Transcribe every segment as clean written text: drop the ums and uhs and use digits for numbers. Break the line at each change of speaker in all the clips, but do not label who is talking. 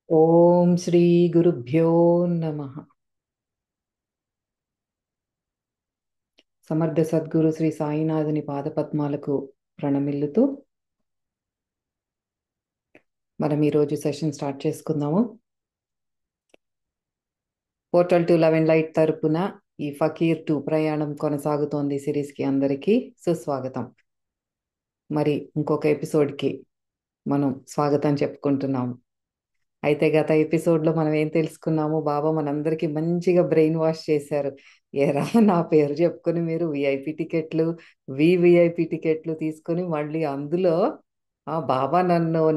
ఓం శ్రీ గురుభ్యో నమ. సమర్థ సద్గురు శ్రీ సాయినాథుని పాదపద్మాలకు ప్రణమిల్లుతూ మనం ఈరోజు సెషన్ స్టార్ట్ చేసుకుందాము. Portal to love and light తరపున ఈ ఫకీర్ టు ప్రయాణం కొనసాగుతోంది. సిరీస్కి అందరికీ సుస్వాగతం. మరి ఇంకొక ఎపిసోడ్కి మనం స్వాగతం చెప్పుకుంటున్నాము. అయితే గత ఎపిసోడ్లో మనం ఏం తెలుసుకున్నాము? బాబా మనందరికీ మంచిగా బ్రెయిన్ వాష్ చేశారు. ఏరా, నా పేరు చెప్పుకొని మీరు విఐపి టికెట్లు, వివిఐపి టికెట్లు తీసుకొని మళ్ళీ అందులో బాబా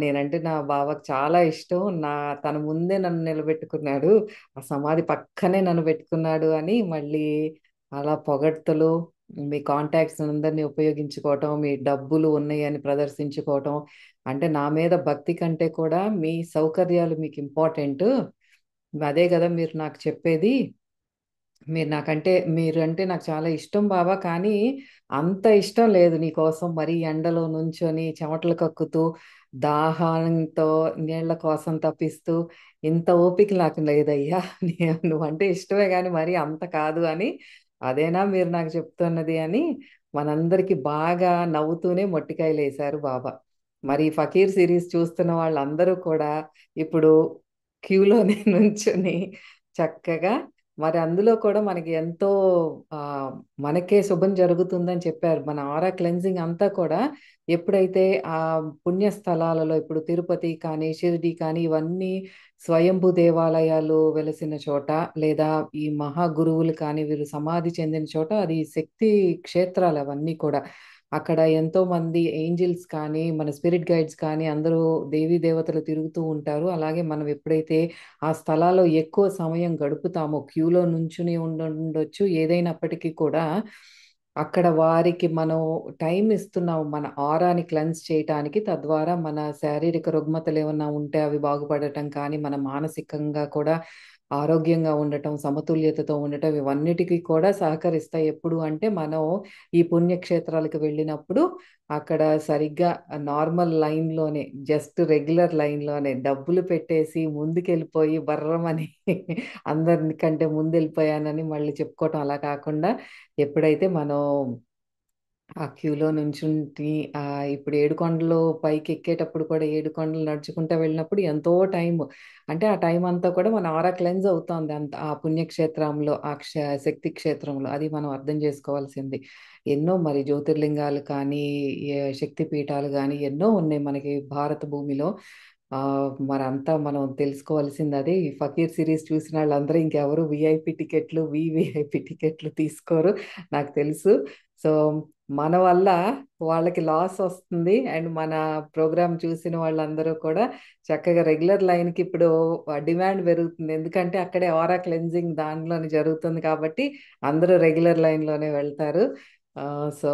నేనంటే నా బాబాకు చాలా ఇష్టం, తన ముందే నన్ను నిలబెట్టుకున్నాడు, ఆ సమాధి పక్కనే నన్ను పెట్టుకున్నాడు అని మళ్ళీ అలా పొగడ్తలు, మీ కాంటాక్ట్స్ అందరినీ ఉపయోగించుకోవటం, మీ డబ్బులు ఉన్నాయని ప్రదర్శించుకోవటం. అంటే నా మీద భక్తి కంటే కూడా మీ సౌకర్యాలు మీకు ఇంపార్టెంట్. అదే కదా మీరు నాకు చెప్పేది. మీరు అంటే నాకు చాలా ఇష్టం బాబా, కానీ అంత ఇష్టం లేదు నీకోసం మరీ ఎండలో నుంచొని చెమటలు కక్కుతూ దాహంతో నీళ్ల కోసం తప్పిస్తూ ఇంత ఓపిక నాకు లేదయ్యా. నువ్వంటే ఇష్టమే కానీ మరి అంత కాదు అని, అదేనా మీరు నాకు చెప్తున్నది అని మనందరికి బాగా నవ్వుతూనే మొట్టికాయలు వేశారు బాబా. మరి ఫకీర్ సిరీస్ చూస్తున్న వాళ్ళందరూ కూడా ఇప్పుడు క్యూలోనే నుంచొని చక్కగా, మరి అందులో కూడా మనకి ఎంతో ఆ, మనకే శుభం జరుగుతుందని చెప్పారు. మన ఆరా క్లెన్జింగ్ అంతా కూడా ఎప్పుడైతే ఆ పుణ్య స్థలాలలో, ఇప్పుడు తిరుపతి కానీ షిరిడి కానీ ఇవన్నీ స్వయంభూ దేవాలయాలు వెలసిన చోట, లేదా ఈ మహా గురువులు కానీ వీరు సమాధి చెందిన చోట, అది శక్తి క్షేత్రాలు అవన్నీ కూడా. అక్కడ ఎంతో మంది ఏంజిల్స్ కానీ మన స్పిరిట్ గైడ్స్ కానీ అందరూ దేవీ దేవతలు తిరుగుతూ ఉంటారు. అలాగే మనం ఎప్పుడైతే ఆ స్థలాల్లో ఎక్కువ సమయం గడుపుతామో, క్యూలో నుంచుని ఉండొచ్చు ఏదైనప్పటికీ కూడా, అక్కడ వారికి మనం టైం ఇస్తున్నాము మన ఆరాని క్లెన్స్ చేయటానికి. తద్వారా మన శారీరక రుగ్మతలు ఏమన్నా ఉంటే అవి బాగుపడటం కానీ, మన మానసికంగా కూడా ఆరోగ్యంగా ఉండటం, సమతుల్యతతో ఉండటం, ఇవన్నిటికీ కూడా సహకరిస్తాయి. ఎప్పుడు అంటే మనం ఈ పుణ్యక్షేత్రాలకు వెళ్ళినప్పుడు అక్కడ సరిగ్గా నార్మల్ లైన్లోనే, జస్ట్ రెగ్యులర్ లైన్లోనే డబ్బులు పెట్టేసి ముందుకెళ్ళిపోయి బర్రమని అందరికంటే ముందు వెళ్ళిపోయానని మళ్ళీ చెప్పుకోవటం అలా కాకుండా, ఎప్పుడైతే మనం ఆ క్యూలో నుంచుంటి ఇప్పుడు ఏడుకొండలు పైకి ఎక్కేటప్పుడు కూడా, ఏడుకొండలు నడుచుకుంటూ వెళ్ళినప్పుడు ఎంతో టైం, అంటే ఆ టైం అంతా కూడా మన ఆరా క్లెన్స్ అవుతోంది అంత ఆ పుణ్యక్షేత్రంలో, ఆ శక్తి క్షేత్రంలో. అది మనం అర్థం చేసుకోవాల్సింది. ఎన్నో మరి జ్యోతిర్లింగాలు కానీ శక్తి పీఠాలు కానీ ఎన్నో ఉన్నాయి మనకి భారత భూమిలో. ఆ మరంతా మనం తెలుసుకోవాల్సింది అదే. ఈ ఫకీర్ సిరీస్ చూసిన వాళ్ళందరూ ఇంకెవరు విఐపి టికెట్లు, వివిఐపి టికెట్లు తీసుకోరు, నాకు తెలుసు. సో మన వల్ల వాళ్ళకి లాస్ వస్తుంది, అండ్ మన ప్రోగ్రామ్ చూసిన వాళ్ళందరూ కూడా చక్కగా రెగ్యులర్ లైన్కి ఇప్పుడు డిమాండ్ పెరుగుతుంది. ఎందుకంటే అక్కడే ఆరా క్లెన్జింగ్ దానిలోనే జరుగుతుంది కాబట్టి అందరూ రెగ్యులర్ లైన్లోనే వెళ్తారు. సో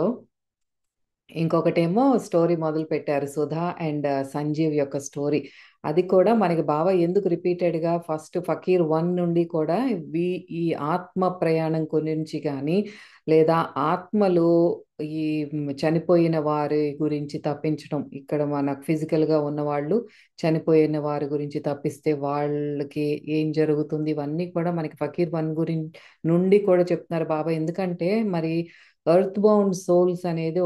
ఇంకొకటేమో స్టోరీ మొదలు పెట్టారు, సుధా అండ్ సంజీవ్ యొక్క స్టోరీ. అది కూడా మనకి బాబా ఎందుకు రిపీటెడ్గా ఫస్ట్ ఫకీర్ 1 నుండి కూడా ఈ ఆత్మ ప్రయాణం గురించి కానీ, లేదా ఆత్మలు ఈ చనిపోయిన వారి గురించి తప్పించడం, ఇక్కడ మన ఫిజికల్గా ఉన్నవాళ్ళు చనిపోయిన వారి గురించి తప్పిస్తే వాళ్ళకి ఏం జరుగుతుంది, ఇవన్నీ కూడా మనకి ఫకీర్ 1 గురించి నుండి కూడా చెప్తున్నారు బాబా. ఎందుకంటే మరి ఎర్త్ బౌండ్ సోల్స్ అనేది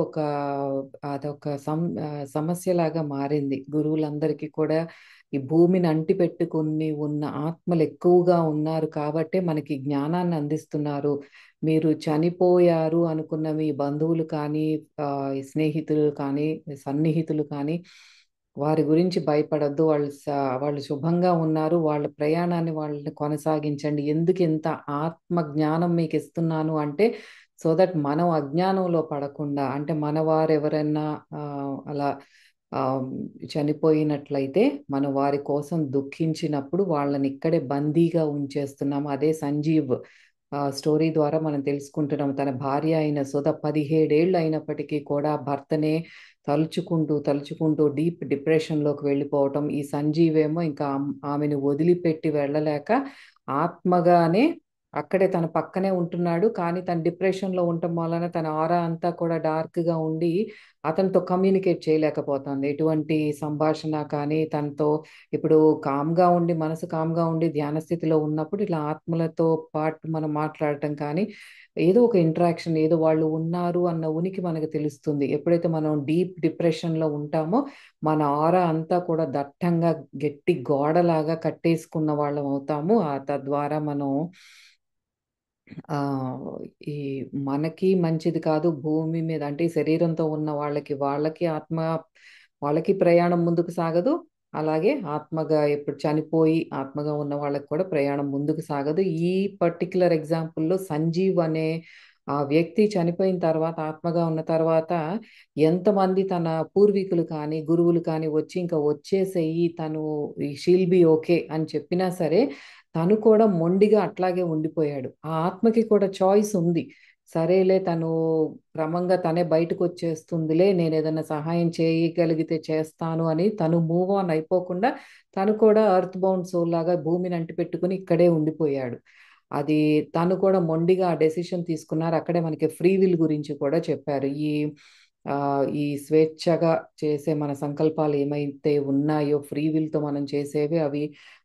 అదొక సమస్యలాగా మారింది గురువులందరికీ కూడా. ఈ భూమిని అంటి పెట్టుకుని ఉన్న ఆత్మలు ఎక్కువగా ఉన్నారు కాబట్టి మనకి జ్ఞానాన్ని అందిస్తున్నారు. మీరు చనిపోయారు అనుకున్న మీ బంధువులు కానీ, ఈ స్నేహితులు కానీ, సన్నిహితులు కానీ, వారి గురించి భయపడద్దు. వాళ్ళు శుభంగా ఉన్నారు, వాళ్ళ ప్రయాణాన్ని వాళ్ళని కొనసాగించండి. ఎందుకు ఇంత ఆత్మ జ్ఞానం మీకు ఇస్తున్నాను అంటే, సో దట్ మనం అజ్ఞానంలో పడకుండా, అంటే మన వారు ఎవరైనా అలా ఆ, చనిపోయినట్లయితే మనం వారి కోసం దుఃఖించినప్పుడు వాళ్ళని ఇక్కడే బందీగా ఉంచేస్తున్నాము. అదే సంజీవ్ స్టోరీ ద్వారా మనం తెలుసుకుంటున్నాం. తన భార్య అయిన సుధ 17 ఏళ్ళు అయినప్పటికీ కూడా భర్తనే తలుచుకుంటూ తలుచుకుంటూ డీప్ డిప్రెషన్లోకి వెళ్ళిపోవటం. ఈ సంజీవ్ ఏమో ఇంకా ఆమెను వదిలిపెట్టి వెళ్ళలేక ఆత్మగానే అక్కడే తన పక్కనే ఉంటున్నాడు. కానీ తన డిప్రెషన్లో ఉండటం వలన తన ఆరా అంతా కూడా డార్క్గా ఉండి అతనితో కమ్యూనికేట్ చేయలేకపోతుంది. ఎటువంటి సంభాషణ కానీ తనతో ఇప్పుడు కామ్‌గా ఉండి, మనసు కామ్‌గా ఉండి ధ్యాన స్థితిలో ఉన్నప్పుడు ఇలా ఆత్మలతో పాటు మనం మాట్లాడటం కానీ, ఏదో ఒక ఇంటరాక్షన్ ఏదో వాళ్ళు ఉన్నారు అన్న ఉనికి మనకు తెలుస్తుంది. ఎప్పుడైతే మనం డీప్ డిప్రెషన్‌లో ఉంటామో, మన ఆరా అంతా కూడా దట్టంగా గట్టి గోడలాగా కట్టేసుకున్న వాళ్ళం అవుతాము. తద్వారా మనం ఆహ్, ఈ మనకి మంచిది కాదు భూమి మీద అంటే ఈ శరీరంతో ఉన్న వాళ్ళకి వాళ్ళకి ప్రయాణం ముందుకు సాగదు. అలాగే ఆత్మగా ఇప్పుడు చనిపోయి ఆత్మగా ఉన్న వాళ్ళకి కూడా ప్రయాణం ముందుకు సాగదు. ఈ పర్టిక్యులర్ ఎగ్జాంపుల్‌లో సంజీవ్ అనే ఆ వ్యక్తి చనిపోయిన తర్వాత ఆత్మగా ఉన్న తర్వాత ఎంతమంది తన పూర్వీకులు కానీ, గురువులు కానీ వచ్చి ఇంకా వచ్చేసేయి తను షీల్ బి ఓకే అని చెప్పినా సరే తను కూడా మొండిగా అట్లాగే ఉండిపోయాడు. ఆ ఆత్మకి కూడా చాయిస్ ఉంది. సరేలే తను క్రమంగా తనే బయటకొచ్చేస్తుందిలే, నేనేదన్నా సహాయం చేయగలిగితే చేస్తాను అని తను మూవ్ ఆన్ అయిపోకుండా, తను కూడా ఎర్త్ బౌండ్ సోల్ లాగా భూమిని అంటిపెట్టుకొని ఇక్కడే ఉండిపోయాడు. అది తను కూడా మొండిగా ఆ డెసిషన్ తీసుకున్నారు. అక్కడే మనకి ఫ్రీ విల్ గురించి కూడా చెప్పారు. ఈ స్వేచ్ఛగా చేసే మన సంకల్పాలు ఏమైతే ఉన్నాయో ఫ్రీ విల్‌తో మనం చేసేవి అవి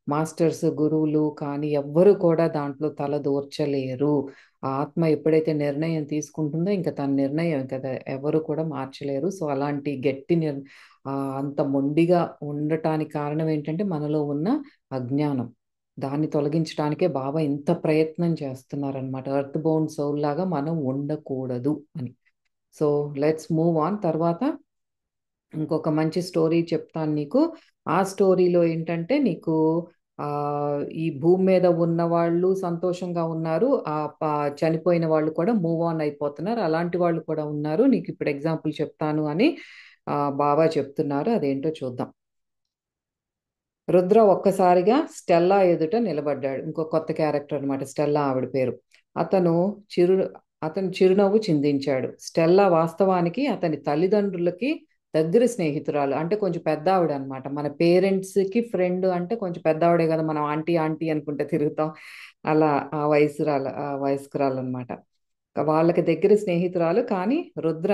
మాస్టర్స్, గురువులు కానీ ఎవ్వరు కూడా దాంట్లో తల దూర్చలేరు. ఆ ఆత్మ ఎప్పుడైతే నిర్ణయం తీసుకుంటుందో ఇంక తన నిర్ణయం ఇంక ఎవరు కూడా మార్చలేరు. సో, అలాంటి అంత మొండిగా ఉండటానికి కారణం ఏంటంటే మనలో ఉన్న అజ్ఞానం. దాన్ని తొలగించడానికే బాబా ఇంత ప్రయత్నం చేస్తున్నారనమాట. ఎర్త్ బౌండ్ సోల్ లాగా మనం ఉండకూడదు అని. So, let's move on. తర్వాత ఇంకొక మంచి స్టోరీ చెప్తాను నీకు. ఆ స్టోరీలో ఏంటంటే నీకు ఈ భూమి మీద ఉన్నవాళ్ళు సంతోషంగా ఉన్నారు. చనిపోయిన వాళ్ళు కూడా మూవ్ ఆన్ అయిపోతున్నారు. అలాంటి వాళ్ళు కూడా ఉన్నారు. నీకు ఇప్పుడు ఎగ్జాంపుల్ చెప్తాను అని బాబా చెప్తున్నారు. అదేంటో చూద్దాం. రుద్ర ఒక్కసారిగా స్టెల్లా ఎదుట నిలబడ్డాడు. ఇంకో కొత్త క్యారెక్టర్ అనమాట. స్టెల్లా ఆవిడ పేరు. అతను చిరు అతను చిరునవ్వు చిందించాడు. స్టెల్లా వాస్తవానికి అతని తల్లిదండ్రులకి దగ్గర స్నేహితురాలు. అంటే కొంచెం పెద్దావిడ అనమాట. మన పేరెంట్స్‌కి ఫ్రెండ్ అంటే కొంచెం పెద్దావిడే కదా! మనం ఆంటీ, ఆంటీ అనుకుంట తిరుగుతాం. అలా ఆ వయస్కురాలనమాట. వాళ్ళకి దగ్గర స్నేహితురాలు. కానీ రుద్ర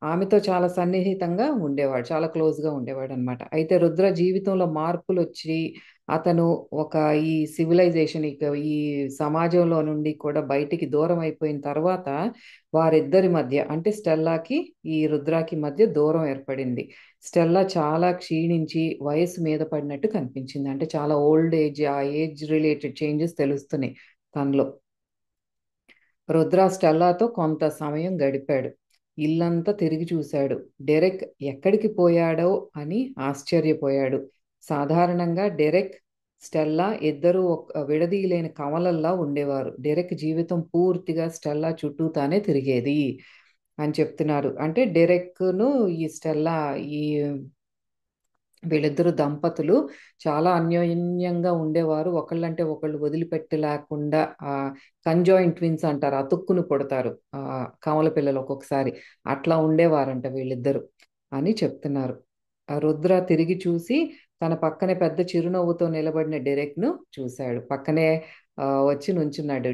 ఆమెతో చాలా సన్నిహితంగా ఉండేవాడు. చాలా క్లోజ్‌గా ఉండేవాడనమాట. అయితే రుద్ర జీవితంలో మార్పులొచ్చి అతను ఒక ఈ సివిలైజేషన్ ఈ సమాజంలో నుండి కూడా బయటికి దూరం అయిపోయిన తర్వాత వారిద్దరి మధ్య అంటే స్టెల్లాకి, ఈ రుద్రాకి మధ్య దూరం ఏర్పడింది. స్టెల్లా చాలా క్షీణించి వయస్సు మీద పడినట్టు కనిపించింది. అంటే చాలా ఓల్డ్ ఏజ్, ఆ ఏజ్ రిలేటెడ్ చేంజెస్ తెలుస్తున్నాయి తనలో. రుద్ర స్టెల్లాతో కొంత సమయం గడిపాడు. ఇల్లంతా తిరిగి చూశాడు. డెరెక్ ఎక్కడికి పోయాడో అని ఆశ్చర్యపోయాడు. సాధారణంగా డెరెక్, స్టెల్లా ఇద్దరూ విడదీయలేని కవలల్లా ఉండేవారు. డెరెక్ జీవితం పూర్తిగా స్టెల్లా చుట్టూతానే తిరిగేది అని చెప్తున్నారు. అంటే డెరెక్‌ను ఈ స్టెల్లా ఈ వీళ్ళిద్దరు దంపతులు చాలా అన్యోన్యంగా ఉండేవారు. ఒకళ్ళంటే ఒకళ్ళు వదిలిపెట్టలేకుండా కంజాయింట్ ట్విన్స్ అంటారు. అతుక్కుని పుడతారు. కవల పిల్లలు ఒక్కొక్కసారి. అట్లా ఉండేవారంట వీళ్ళిద్దరు అని చెప్తున్నారు. రుద్ర తిరిగి చూసి తన పక్కనే పెద్ద చిరునవ్వుతో నిలబడిన డెరెక్‌ను చూశాడు. పక్కనే వచ్చి నుంచున్నాడు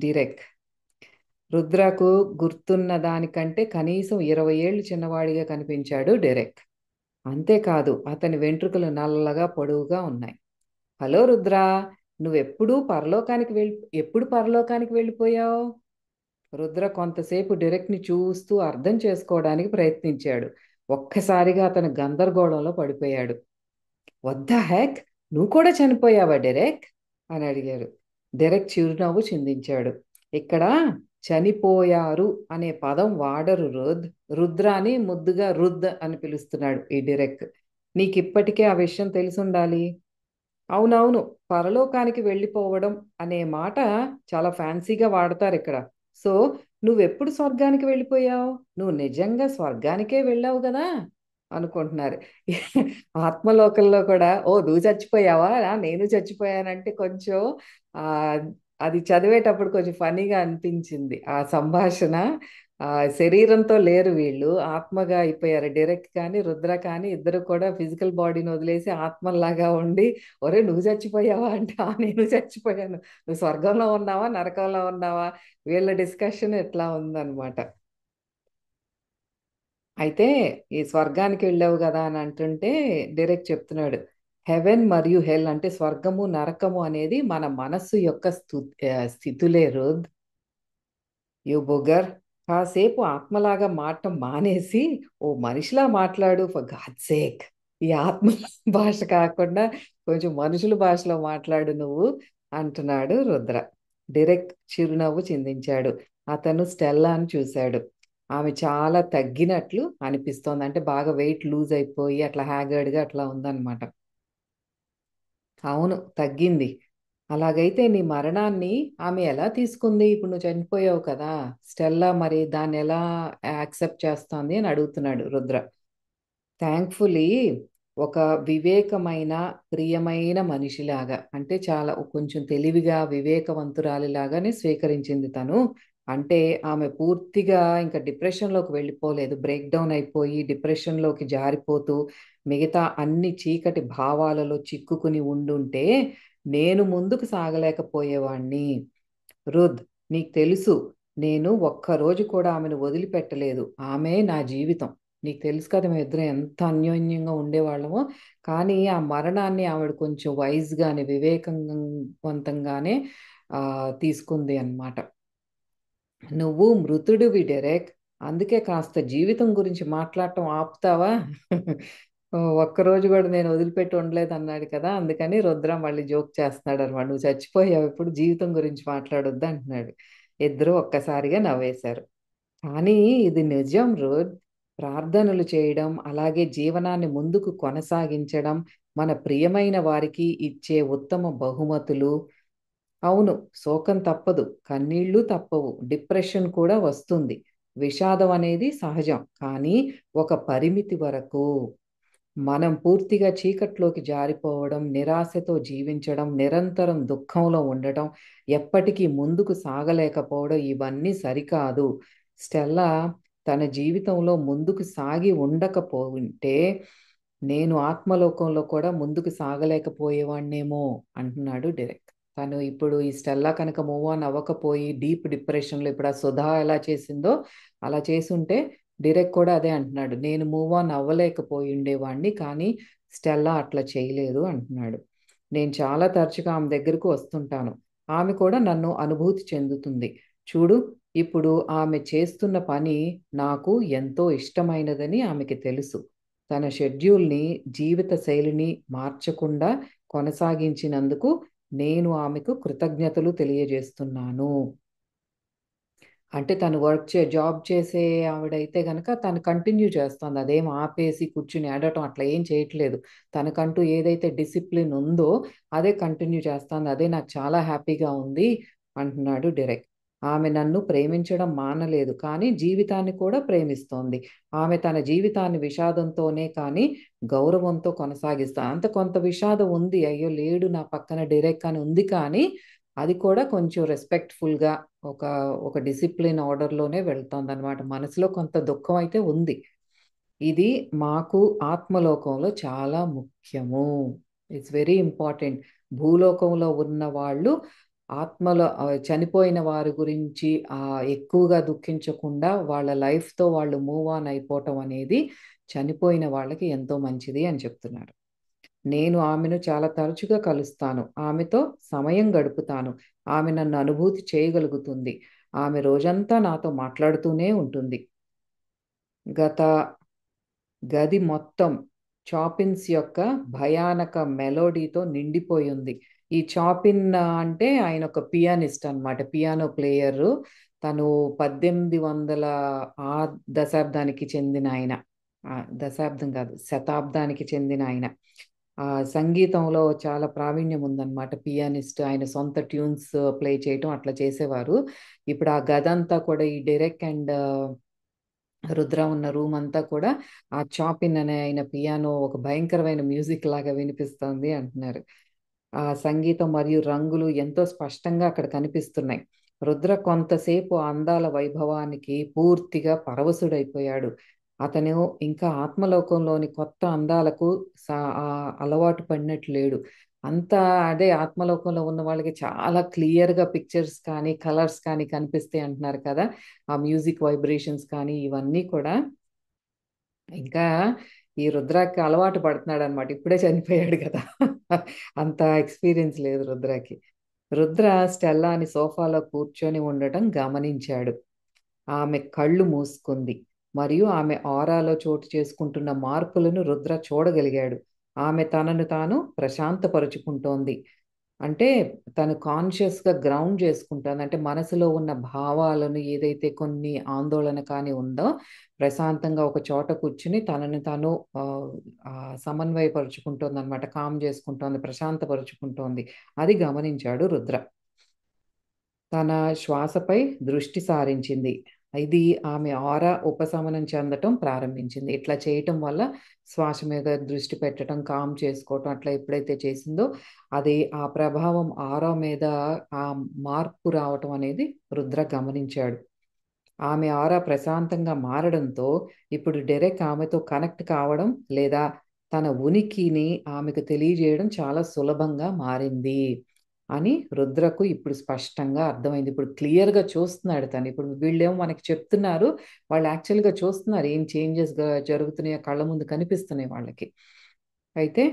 డిరెక్. రుద్రకు గుర్తున్న దానికంటే కనీసం 20 ఏళ్ళు చిన్నవాడిగా కనిపించాడు డెరెక్. అంతేకాదు అతని వెంట్రుకలు నల్లగా పొడవుగా ఉన్నాయి. హలో రుద్రా, ఎప్పుడు పరలోకానికి వెళ్ళిపోయావు? రుద్ర కొంతసేపు డెరెక్ట్‌ని చూస్తూ అర్థం చేసుకోవడానికి ప్రయత్నించాడు. ఒక్కసారిగా అతను గందరగోళంలో పడిపోయాడు. What the heck? నువ్వు కూడా చనిపోయావా డెరెక్? అని అడిగాడు. డెరెక్ చిరునవ్వు చిందించాడు. ఇక్కడ చనిపోయారు అనే పదం వాడరు రుద్ర అని ముద్దుగా అని పిలుస్తున్నాడు ఈ డెరెక్. నీకిప్పటికే ఆ విషయం తెలిసుండాలి. అవునవును. పరలోకానికి వెళ్ళిపోవడం అనే మాట చాలా ఫ్యాన్సీగా వాడతారిక్కడ. సో, నువ్వెప్పుడు స్వర్గానికి వెళ్ళిపోయావు? నువ్వు నిజంగా స్వర్గానికే వెళ్ళావు గదా! అనుకుంటున్నారు. ఆత్మలోకంలో కూడా ఓహ్! నువ్వు చచ్చిపోయావా? నేను చచ్చిపోయానంటే కొంచెం ఆహ్, అది చదివేటప్పుడు కొంచెం ఫన్నీగా అనిపించింది. ఆ సంభాషణ శరీరంతో లేరు వీళ్ళు. ఆత్మగా అయిపోయారు. డెరెక్ కానీ, రుద్ర కానీ ఇద్దరు కూడా ఫిజికల్ బాడీని వదిలేసి ఆత్మల్లాగా ఉండి, ఒరేయ్! నువ్వు చచ్చిపోయావా? అంటే, ఆ! నేను చచ్చిపోయాను. నువ్వు స్వర్గంలో ఉన్నావా? నరకంలో ఉన్నావా? వీళ్ళ డిస్కషన్ ఇట్లా ఉందనమాట. అయితే ఈ స్వర్గానికి వెళ్ళావు కదా అని అంటుంటే డైరెక్ట్ చెప్తున్నాడు, హెవెన్ మరియు హెల్ అంటే స్వర్గము నరకము అనేది మన మనస్సు యొక్క స్థితులే రుద్. యు బుగర్, కాసేపు ఆత్మలాగా మాటం మానేసి ఓ మనిషిలా మాట్లాడు ఫర్ గాడ్ సేక్. ఈ ఆత్మ భాష కాకుండా కొంచెం మనుషుల భాషలో మాట్లాడు నువ్వు అంటున్నాడు రుద్ర. డిరెక్ట్ చిరునవ్వు చిందించాడు. అతను స్టెల్లాని చూశాడు. ఆమె చాలా తగ్గినట్లు అనిపిస్తోంది. అంటే బాగా వెయిట్ లూజ్ అయిపోయి అట్లా హ్యాగర్డ్గా అట్లా ఉందన్నమాట. అవును, తగ్గింది. అలాగైతే నీ మరణాన్ని ఆమె ఎలా తీసుకుంది? ఇప్పుడు నువ్వు చనిపోయావు కదా, స్టెల్లా మరి దాన్ని ఎలా యాక్సెప్ట్ చేస్తోంది అని అడుగుతున్నాడు రుద్ర. థ్యాంక్ఫుల్లీ ఒక వివేకమైన ప్రియమైన మనిషిలాగా, అంటే చాలా కొంచెం తెలివిగా వివేకవంతురాలిలాగానే స్వీకరించింది తను. అంటే ఆమె పూర్తిగా ఇంకా డిప్రెషన్లోకి వెళ్ళిపోలేదు, బ్రేక్ డౌన్ అయిపోయి డిప్రెషన్లోకి జారిపోతూ మిగతా అన్ని చీకటి భావాలలో చిక్కుకుని ఉండుంటే నేను ముందుకు సాగలేకపోయేవాణ్ణి. రుద్, నీకు తెలుసు, నేను ఒక్కరోజు కూడా ఆమెను వదిలిపెట్టలేదు. ఆమె నా జీవితం. నీకు తెలుసు కదా మేము ఇద్దరం ఎంత అన్యోన్యంగా ఉండేవాళ్ళమో. కానీ ఆ మరణాన్ని ఆవిడ కొంచెం వైజ్గానే వివేకవంతంగానే తీసుకుంది అన్నమాట. నువ్వు మృతుడివి డెరెక్, అందుకే కాస్త జీవితం గురించి మాట్లాడటం ఆపుతావా? ఒక్కరోజు కూడా నేను వదిలిపెట్టి ఉండలేదు అన్నాడు కదా, అందుకని రుద్ర మళ్ళీ జోక్ చేస్తున్నాడు అనమాట. నువ్వు చచ్చిపోయావు, ఇప్పుడు జీవితం గురించి మాట్లాడొద్దు అంటున్నాడు. ఇద్దరు ఒక్కసారిగా నవ్వేశారు. కానీ ఇది నిజం రుద్. ప్రార్థనలు చేయడం, అలాగే జీవనాన్ని ముందుకు కొనసాగించడం మన ప్రియమైన వారికి ఇచ్చే ఉత్తమ బహుమతులు. అవును, శోకం తప్పదు, కన్నీళ్ళు తప్పవు, డిప్రెషన్ కూడా వస్తుంది, విషాదం అనేది సహజం. కానీ ఒక పరిమితి వరకు. మనం పూర్తిగా చీకట్లోకి జారిపోవడం, నిరాశతో జీవించడం, నిరంతరం దుఃఖంలో ఉండటం, ఎప్పటికీ ముందుకు సాగలేకపోవడం ఇవన్నీ సరికాదు. స్టెల్లా తన జీవితంలో ముందుకు సాగి ఉండకపోతే నేను ఆత్మలోకంలో కూడా ముందుకు సాగలేకపోయేవాణ్ణేమో అంటున్నాడు డైరెక్ట్. తను ఇప్పుడు ఈ స్టెల్లా కనుక మూవ్ ఆన్ అవ్వకపోయి డీప్ డిప్రెషన్లో ఇప్పుడు ఆ సుధా ఎలా చేసిందో అలా చేసుంటే డిరెక్ట్ కూడా అదే అంటున్నాడు, నేను మూవ్ ఆన్ అవ్వలేకపోయి ఉండేవాడిని, కానీ స్టెల్లా అట్లా చేయలేదు అంటున్నాడు. నేను చాలా తరచుగా ఆమె దగ్గరకు వస్తుంటాను, ఆమె కూడా నన్ను అనుభూతి చెందుతుంది. చూడు, ఇప్పుడు ఆమె చేస్తున్న పని నాకు ఎంతో ఇష్టమైనదని ఆమెకి తెలుసు. తన షెడ్యూల్ని, జీవిత శైలిని మార్చకుండా కొనసాగించినందుకు నేను ఆమెకు కృతజ్ఞతలు తెలియజేస్తున్నాను. అంటే తను జాబ్ చేసే ఆవిడైతే గనక తను కంటిన్యూ చేస్తుంది, అదేం ఆపేసి కూర్చుని ఆడటం అట్లా ఏం చేయట్లేదు. తనకంటూ ఏదైతే డిసిప్లిన్ ఉందో అదే కంటిన్యూ చేస్తుంది, అదే నాకు చాలా హ్యాపీగా ఉంది అంటున్నాడు డైరెక్ట్. ఆమె నన్ను ప్రేమించడం మానలేదు, కానీ జీవితాన్ని కూడా ప్రేమిస్తోంది. ఆమె తన జీవితాన్ని విషాదంతోనే కానీ గౌరవంతో కొనసాగిస్తా. అంత కొంత విషాదం ఉంది, అయ్యో లేడు నా పక్కన డైరెక్ట్ అని ఉంది, కానీ అది కూడా కొంచెం రెస్పెక్ట్ఫుల్గా ఒక ఒక డిసిప్లిన్ ఆర్డర్లోనే వెళ్తోంది అనమాట. మనసులో కొంత దుఃఖం అయితే ఉంది. ఇది మాకు ఆత్మలోకంలో చాలా ముఖ్యము. It's very important. భూలోకంలో ఉన్న వాళ్ళు ఆత్మలో చనిపోయిన వారి గురించి ఎక్కువగా దుఃఖించకుండా వాళ్ళ లైఫ్తో వాళ్ళు మూవ్ ఆన్ అయిపోవటం అనేది చనిపోయిన వాళ్ళకి ఎంతో మంచిది అని చెప్తున్నారు. నేను ఆమెను చాలా తరచుగా కలుస్తాను, ఆమెతో సమయం గడుపుతాను. ఆమె నన్ను అనుభూతి చేయగలుగుతుంది. ఆమె రోజంతా నాతో మాట్లాడుతూనే ఉంటుంది. గత గది మొత్తం చాపిన్స్ యొక్క భయానక మెలోడీతో నిండిపోయి ఉంది. ఈ చాపిన్ అంటే ఆయన ఒక పియానిస్ట్ అన్నమాట, పియానో ప్లేయరు. తను 1800 ఆ దశాబ్దానికి చెందిన ఆయన. దశాబ్దం కాదు, శతాబ్దానికి చెందిన ఆయన. సంగీతంలో చాలా ప్రావీణ్యం ఉందన్నమాట. పియానిస్ట్, ఆయన సొంత ట్యూన్స్ ప్లే చేయటం అట్లా చేసేవారు. ఇప్పుడు ఆ గదంతా కూడా ఈ డెరెక్ అండ్ రుద్ర ఉన్న రూమ్ అంతా కూడా ఆ చాపిన్ అనే ఆయన పియానో ఒక భయంకరమైన మ్యూజిక్ లాగా వినిపిస్తుంది అంటున్నారు. ఆ సంగీతం మరియు రంగులు ఎంతో స్పష్టంగా అక్కడ కనిపిస్తున్నాయి. రుద్ర కొంతసేపు ఆ అందాల వైభవానికి పూర్తిగా పరవశుడైపోయాడు. అతను ఇంకా ఆత్మలోకంలోని కొత్త అందాలకు అలవాటు పడినట్లు లేడు. అంతా అదే ఆత్మలోకంలో ఉన్న వాళ్ళకి చాలా క్లియర్గా పిక్చర్స్ కానీ కలర్స్ కానీ కనిపిస్తాయి అంటున్నారు కదా. ఆ మ్యూజిక్ వైబ్రేషన్స్ కానీ ఇవన్నీ కూడా ఇంకా ఈ రుద్రాకి అలవాటు పడుతున్నాడు అనమాట. ఇప్పుడే చనిపోయాడు కదా! అంత ఎక్స్పీరియన్స్ లేదు రుద్రకి. రుద్ర స్టెల్లాని సోఫాలో కూర్చొని ఉండటం గమనించాడు. ఆమె కళ్ళు మూసుకుంది మరియు ఆమె ఆరాలో చోటు చేసుకుంటున్న మార్పులను రుద్ర చూడగలిగాడు. ఆమె తనను తాను ప్రశాంతపరుచుకుంటోంది. అంటే తను కాన్షియస్‌గా గ్రౌండ్ చేసుకుంటాను. అంటే మనసులో ఉన్న భావాలను ఏదైతే కొన్ని ఆందోళన కానీ ఉందో, ప్రశాంతంగా ఒక చోట కూర్చొని తనని తాను సమన్వయపరుచుకుంటోందనమాట. కామ్ చేసుకుంటోంది, ప్రశాంతపరుచుకుంటోంది. అది గమనించాడు రుద్ర. తన శ్వాసపై దృష్టి సారించింది. ఇది ఆమె ఆరా ఉపశమనం చెందటం ప్రారంభించింది. ఇట్లా చేయటం వల్ల శ్వాస మీద దృష్టి పెట్టటం, కామ్ చేసుకోవటం అట్లా ఎప్పుడైతే చేసిందో, అది ఆ ప్రభావం ఆరా మీద ఆ మార్పు రావటం అనేది రుద్ర గమనించాడు. ఆమె ఆరా ప్రశాంతంగా మారడంతో ఇప్పుడు డెరెక్ ఆమెతో కనెక్ట్ కావడం లేదా తన ఉనికిని ఆమెకు తెలియజేయడం చాలా సులభంగా మారింది అని రుద్రకు ఇప్పుడు స్పష్టంగా అర్థమైంది. ఇప్పుడు క్లియర్‌గా చూస్తున్నాడు తను. ఇప్పుడు వీళ్ళేమో మనకి చెప్తున్నారు. వాళ్ళు యాక్చువల్‌గా చూస్తున్నారు. ఏం చేంజెస్ జరుగుతున్నాయో కళ్ళ ముందు కనిపిస్తున్నాయి వాళ్ళకి. అయితే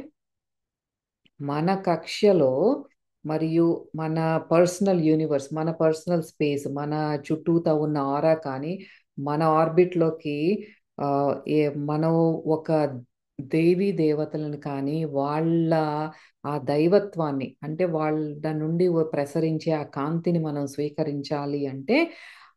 మన కక్ష్యలో మరియు మన పర్సనల్ యూనివర్స్, మన పర్సనల్ స్పేస్, మన చుట్టూతా ఉన్న ఆరా కానీ, మన ఆర్బిట్‌లోకి ఏ మనం ఒక దేవీ దేవతలను కానీ, వాళ్ళ ఆ దైవత్వాన్ని అంటే వాళ్ళ నుండి ప్రసరించే ఆ కాంతిని మనం స్వీకరించాలి అంటే,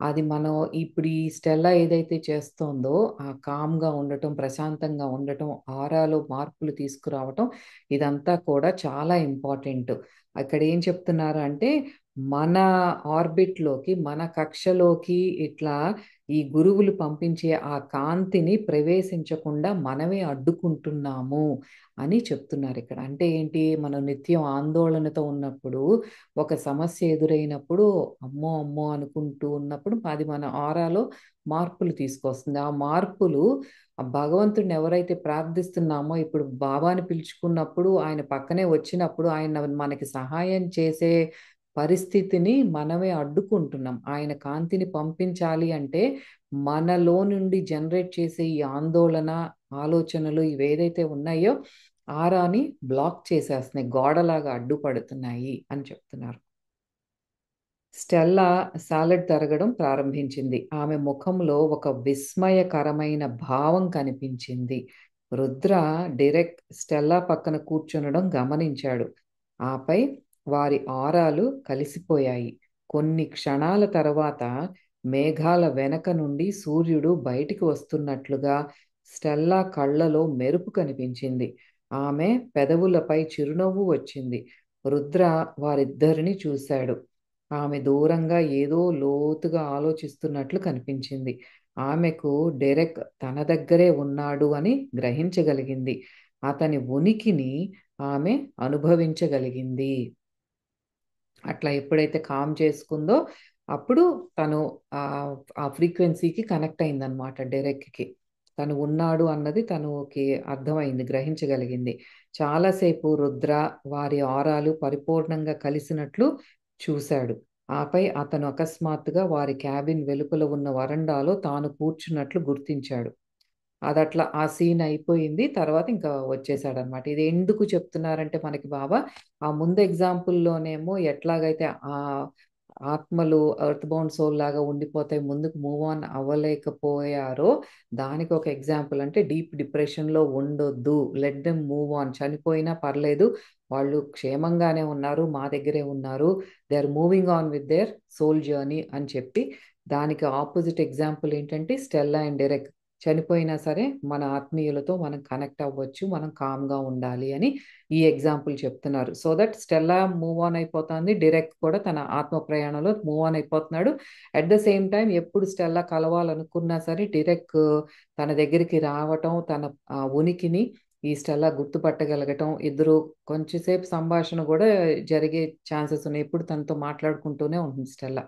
అది మనం ఇప్పుడు ఈ స్టెల్లా ఏదైతే చేస్తోందో, ఆ కామ్‌గా ఉండటం, ప్రశాంతంగా ఉండటం, ఆరాలో మార్పులు తీసుకురావటం ఇదంతా కూడా చాలా ఇంపార్టెంట్. అక్కడ ఏం చెప్తున్నారు అంటే, మన ఆర్బిట్‌లోకి, మన కక్షలోకి ఇట్లా ఈ గురువులు పంపించే ఆ కాంతిని ప్రవేశించకుండా మనమే అడ్డుకుంటున్నాము అని చెప్తున్నారిక్కడ. అంటే ఏంటి? మనం నిత్యం ఆందోళనతో ఉన్నప్పుడు, ఒక సమస్య ఎదురైనప్పుడు అమ్మో! అమ్మో! అనుకుంటూ ఉన్నప్పుడు అది మన ఆరాలో మార్పులు తీసుకొస్తుంది. ఆ మార్పులు ఆ భగవంతుడిని ఎవరైతే ప్రార్థిస్తున్నామో, ఇప్పుడు బాబాని పిలుచుకున్నప్పుడు, ఆయన పక్కనే వచ్చినప్పుడు, ఆయన మనకి సహాయం చేసే పరిస్థితిని మనమే అడ్డుకుంటున్నాం. ఆయన కాంతిని పంపించాలి అంటే, మనలో నుండి జనరేట్ చేసే ఈ ఆందోళన, ఆలోచనలు ఇవేదైతే ఉన్నాయో, ఆరాని బ్లాక్ చేసేస్తున్నాయి. గోడలాగా అడ్డుపడుతున్నాయి అని చెప్తున్నారు. స్టెల్లా సాలడ్ తరగడం ప్రారంభించింది. ఆమె ముఖంలో ఒక విస్మయకరమైన భావం కనిపించింది. రుద్ర డెరెక్ స్టెల్లా పక్కన కూర్చునడం గమనించాడు. ఆపై వారి ఆరాలు కలిసిపోయాయి. కొన్ని క్షణాల తర్వాత మేఘాల వెనక నుండి సూర్యుడు బయటికి వస్తున్నట్లుగా స్టెల్లా కళ్ళలో మెరుపు కనిపించింది. ఆమె పెదవులపై చిరునవ్వు వచ్చింది. రుద్ర వారిద్దరిని చూశాడు. ఆమె దూరంగా ఏదో లోతుగా ఆలోచిస్తున్నట్లు కనిపించింది. ఆమెకు డెరెక్ తన దగ్గరే ఉన్నాడు అని గ్రహించగలిగింది. అతని ఉనికిని ఆమె అనుభవించగలిగింది. అట్లా ఎప్పుడైతే కామ్ చేసుకుందో, అప్పుడు తను ఆ ఫ్రీక్వెన్సీకి కనెక్ట్ అయిందనమాట డెరెక్‌కి. తను ఉన్నాడు అన్నది తనుకి అర్థమైంది, గ్రహించగలిగింది. చాలాసేపు రుద్ర వారి ఆరాలు పరిపూర్ణంగా కలిసినట్లు చూశాడు. ఆపై అతను అకస్మాత్తుగా వారి క్యాబిన్ వెలుపల ఉన్న వరండాలో తాను కూర్చున్నట్లు గుర్తించాడు. అదట్లా ఆ సీన్ అయిపోయింది. తర్వాత ఇంకా వచ్చేసాడనమాట. ఇది ఎందుకు చెప్తున్నారంటే మనకి బాబా, ఆ ముందు ఎగ్జాంపుల్‌లోనేమో ఎట్లాగైతే ఆత్మలు ఎర్త్ బౌండ్ సోల్ లాగా ఉండిపోతాయి. ముందుకు మూవ్ ఆన్ అవ్వలేకపోయారో, దానికి ఒక ఎగ్జాంపుల్ అంటే డీప్ డిప్రెషన్‌లో ఉండొద్దు. Let them move on. చనిపోయినా పర్లేదు. వాళ్ళు క్షేమంగానే ఉన్నారు. మా దగ్గరే ఉన్నారు. They are moving on with their soul journey అని చెప్పి, దానికి ఆపోజిట్ ఎగ్జాంపుల్ ఏంటంటే స్టెల్లా అండ్ డెరెక్. చనిపోయినా సరే మన ఆత్మీయులతో మనం కనెక్ట్ అవ్వచ్చు. మనం కామ్‌గా ఉండాలి అని ఈ ఎగ్జాంపుల్ చెప్తున్నారు. So that Stella move on అయిపోతాంది. డిరెక్ట్ కూడా తన ఆత్మ ప్రయాణంలో మూవ్ ఆన్ అయిపోతున్నాడు. అట్ ద సేమ్ టైమ్ ఎప్పుడు స్టెల్లా కలవాలనుకున్నా సరే డిరెక్ట్ తన దగ్గరికి రావటం, తన ఉనికిని ఈ స్టెల్లా గుర్తుపట్టగలగటం, ఇద్దరు కొంచెం సేపు సంభాషణ గూడా జరిగే ఛాన్సెస్ ఉన్నాయి. ఎప్పుడు తనతో మాట్లాడుకుంటూనే ఉంటుంది స్టెల్లా.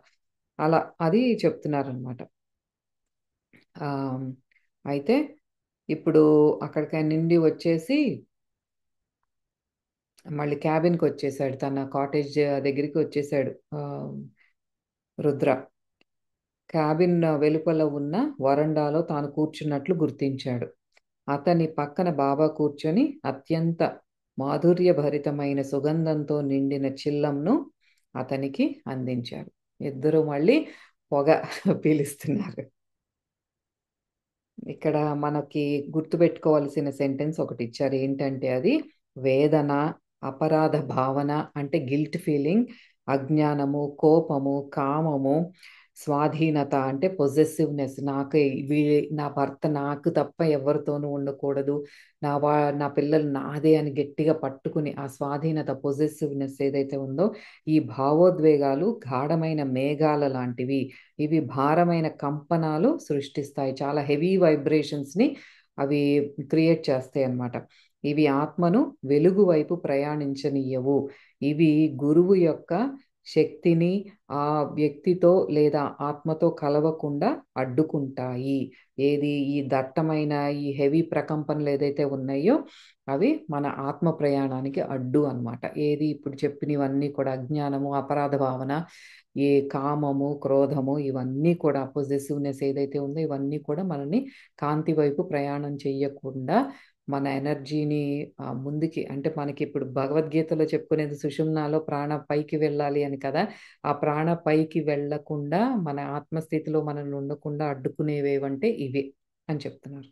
అలా అది చెప్తున్నారనమాట. ఆహ్, అయితే ఇప్పుడు అక్కడికి నుండి వచ్చేసి మళ్ళీ క్యాబిన్‌కొచ్చేసాడు. తన కాటేజ్ దగ్గరికి వచ్చేసాడు. రుద్ర. క్యాబిన్ వెలుపల ఉన్న వరండాలో తాను కూర్చున్నట్లు గుర్తించాడు. అతని పక్కన బాబా కూర్చొని అత్యంత మాధుర్యభరితమైన సుగంధంతో నిండిన చిల్లంను అతనికి అందించారు. ఇద్దరు మళ్ళీ పొగ పీలుస్తున్నారు. ఇక్కడ మనకి గుర్తుపెట్టుకోవాల్సిన సెంటెన్స్ ఒకటి ఇచ్చారు. ఏంటంటే అది వేదన, అపరాధ భావన అంటే గిల్ట్ ఫీలింగ్, అజ్ఞానము, కోపము, కామము, స్వాధీనత అంటే పొజెసివ్నెస్, నాకు నా భర్త నాకు తప్ప ఎవరితోనూ ఉండకూడదు, నా పిల్లలు నాదే అని గట్టిగా పట్టుకుని ఆ స్వాధీనత, పొజెసివ్నెస్ ఏదైతే ఉందో, ఈ భావోద్వేగాలు గాఢమైన మేఘాల లాంటివి. ఇవి భారమైన కంపనాలు సృష్టిస్తాయి. చాలా హెవీ వైబ్రేషన్స్ని అవి క్రియేట్ చేస్తాయి అన్నమాట. ఇవి ఆత్మను వెలుగు వైపు ప్రయాణించనీయవు. ఇవి గురువు యొక్క శక్తిని ఆ వ్యక్తితో లేదా ఆత్మతో కలవకుండా అడ్డుకుంటాయి. ఏది ఈ దట్టమైన ఈ హెవీ ప్రకంపనలు ఏదైతే ఉన్నాయో అవి మన ఆత్మ ప్రయాణానికి అడ్డు అన్నమాట. ఏది ఇప్పుడు చెప్పినవన్నీ కూడా అజ్ఞానము, అపరాధ భావన, ఏ కామము, క్రోధము, ఇవన్నీ కూడా పొజెసివ్నెస్ ఏదైతే ఉందో ఇవన్నీ కూడా మనల్ని కాంతి వైపు ప్రయాణం చెయ్యకుండా మన ఎనర్జీని ముందుకి, అంటే మనకి ఇప్పుడు భగవద్గీతలో చెప్పుకునేది సుషుమ్నాలో ప్రాణ పైకి వెళ్ళాలి అని కదా, ఆ ప్రాణ పైకి వెళ్ళకుండా మన ఆత్మస్థితిలో మనల్ని ఉండకుండా అడ్డుకునేవేవంటే ఇవి అని చెప్తున్నారు.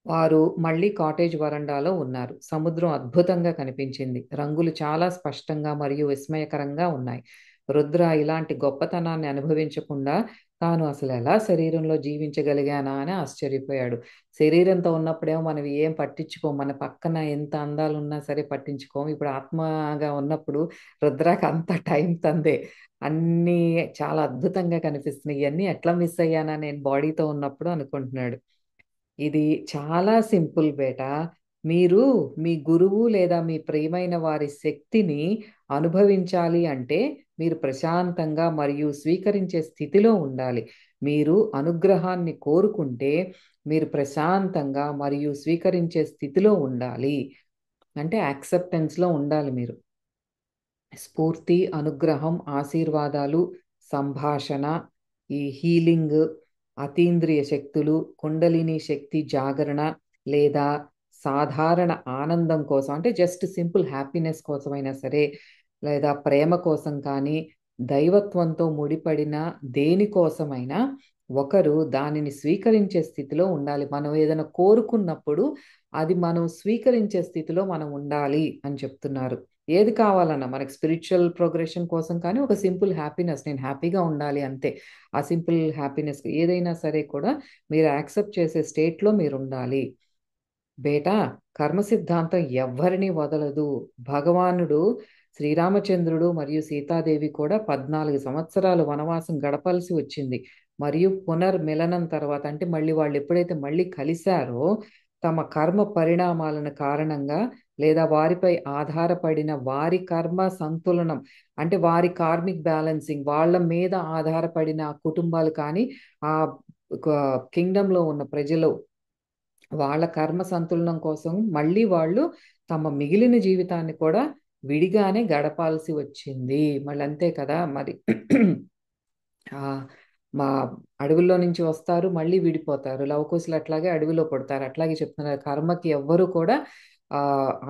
వారు మళ్ళీ కాటేజ్ వరండాలో ఉన్నారు. సముద్రం అద్భుతంగా కనిపించింది. రంగులు చాలా స్పష్టంగా మరియు విస్మయకరంగా ఉన్నాయి. రుద్ర ఇలాంటి గొప్పతనాన్ని అనుభవించకుండా తాను అసలు ఎలా శరీరంలో జీవించగలిగానా అని ఆశ్చర్యపోయాడు. శరీరంతో ఉన్నప్పుడేమో మనం ఏం పట్టించుకోం. మన పక్కన ఎంత అందాలు ఉన్నా సరే పట్టించుకోం. ఇప్పుడు ఆత్మగా ఉన్నప్పుడు రుద్రాకి అంత టైం తందే. అన్నీ చాలా అద్భుతంగా కనిపిస్తున్నాయి. ఇవన్నీ ఎట్లా మిస్ అయ్యానా నేను బాడీతో ఉన్నప్పుడు అనుకుంటున్నాడు. ఇది చాలా సింపుల్ బేటా. మీరు మీ గురువు లేదా మీ ప్రియమైన వారి శక్తిని అనుభవించాలి అంటే మీరు ప్రశాంతంగా మరియు స్వీకరించే స్థితిలో ఉండాలి. మీరు అనుగ్రహాన్ని కోరుకుంటే మీరు ప్రశాంతంగా మరియు స్వీకరించే స్థితిలో ఉండాలి. అంటే యాక్సెప్టెన్స్లో ఉండాలి మీరు. స్ఫూర్తి, అనుగ్రహం, ఆశీర్వాదాలు, సంభాషణ, ఈ హీలింగ్, అతీంద్రియ శక్తులు, కుండలిని శక్తి జాగరణ లేదా సాధారణ ఆనందం కోసం, అంటే జస్ట్ సింపుల్ హ్యాపీనెస్ కోసమైనా సరే, లేదా ప్రేమ కోసం కానీ, దైవత్వంతో ముడిపడిన దేనికోసమైనా ఒకరు దానిని స్వీకరించే స్థితిలో ఉండాలి. మనం ఏదైనా కోరుకున్నప్పుడు అది మనం స్వీకరించే స్థితిలో మనం ఉండాలి అని చెప్తున్నారు. ఏది కావాలన్నా మనకి స్పిరిచువల్ ప్రోగ్రెషన్ కోసం కానీ ఒక సింపుల్ హ్యాపీనెస్, నేను హ్యాపీగా ఉండాలి అంతే. ఆ సింపుల్ హ్యాపీనెస్ ఏదైనా సరే కూడా మీరు యాక్సెప్ట్ చేసే స్టేట్లో మీరు ఉండాలి. బేటా, కర్మ సిద్ధాంతం ఎవ్వరినీ వదలదు. భగవానుడు శ్రీరామచంద్రుడు మరియు సీతాదేవి కూడా 14 సంవత్సరాలు వనవాసం గడపాల్సి వచ్చింది. మరియు పునర్మిలనం తర్వాత, అంటే మళ్ళీ వాళ్ళు ఎప్పుడైతే మళ్ళీ కలిశారో తమ కర్మ పరిణామాలను కారణంగా లేదా వారిపై ఆధారపడిన వారి కర్మ సంతులనం, అంటే వారి కార్మిక్ బ్యాలెన్సింగ్, వాళ్ళ మీద ఆధారపడిన కుటుంబాలు కానీ ఆ కింగ్డంలో ఉన్న ప్రజలు వాళ్ళ కర్మ సంతులనం కోసం మళ్ళీ వాళ్ళు తమ మిగిలిన జీవితాన్ని కూడా విడిగానే గడపాల్సి వచ్చింది. మళ్ళీ అంతే కదా మరి. ఆ మా అడవుల్లో నుంచి వస్తారు, మళ్ళీ విడిపోతారు. లవకుశులు అట్లాగే అడవిలో పడతారు. అట్లాగే చెప్తున్నారు కర్మకి ఎవ్వరు కూడా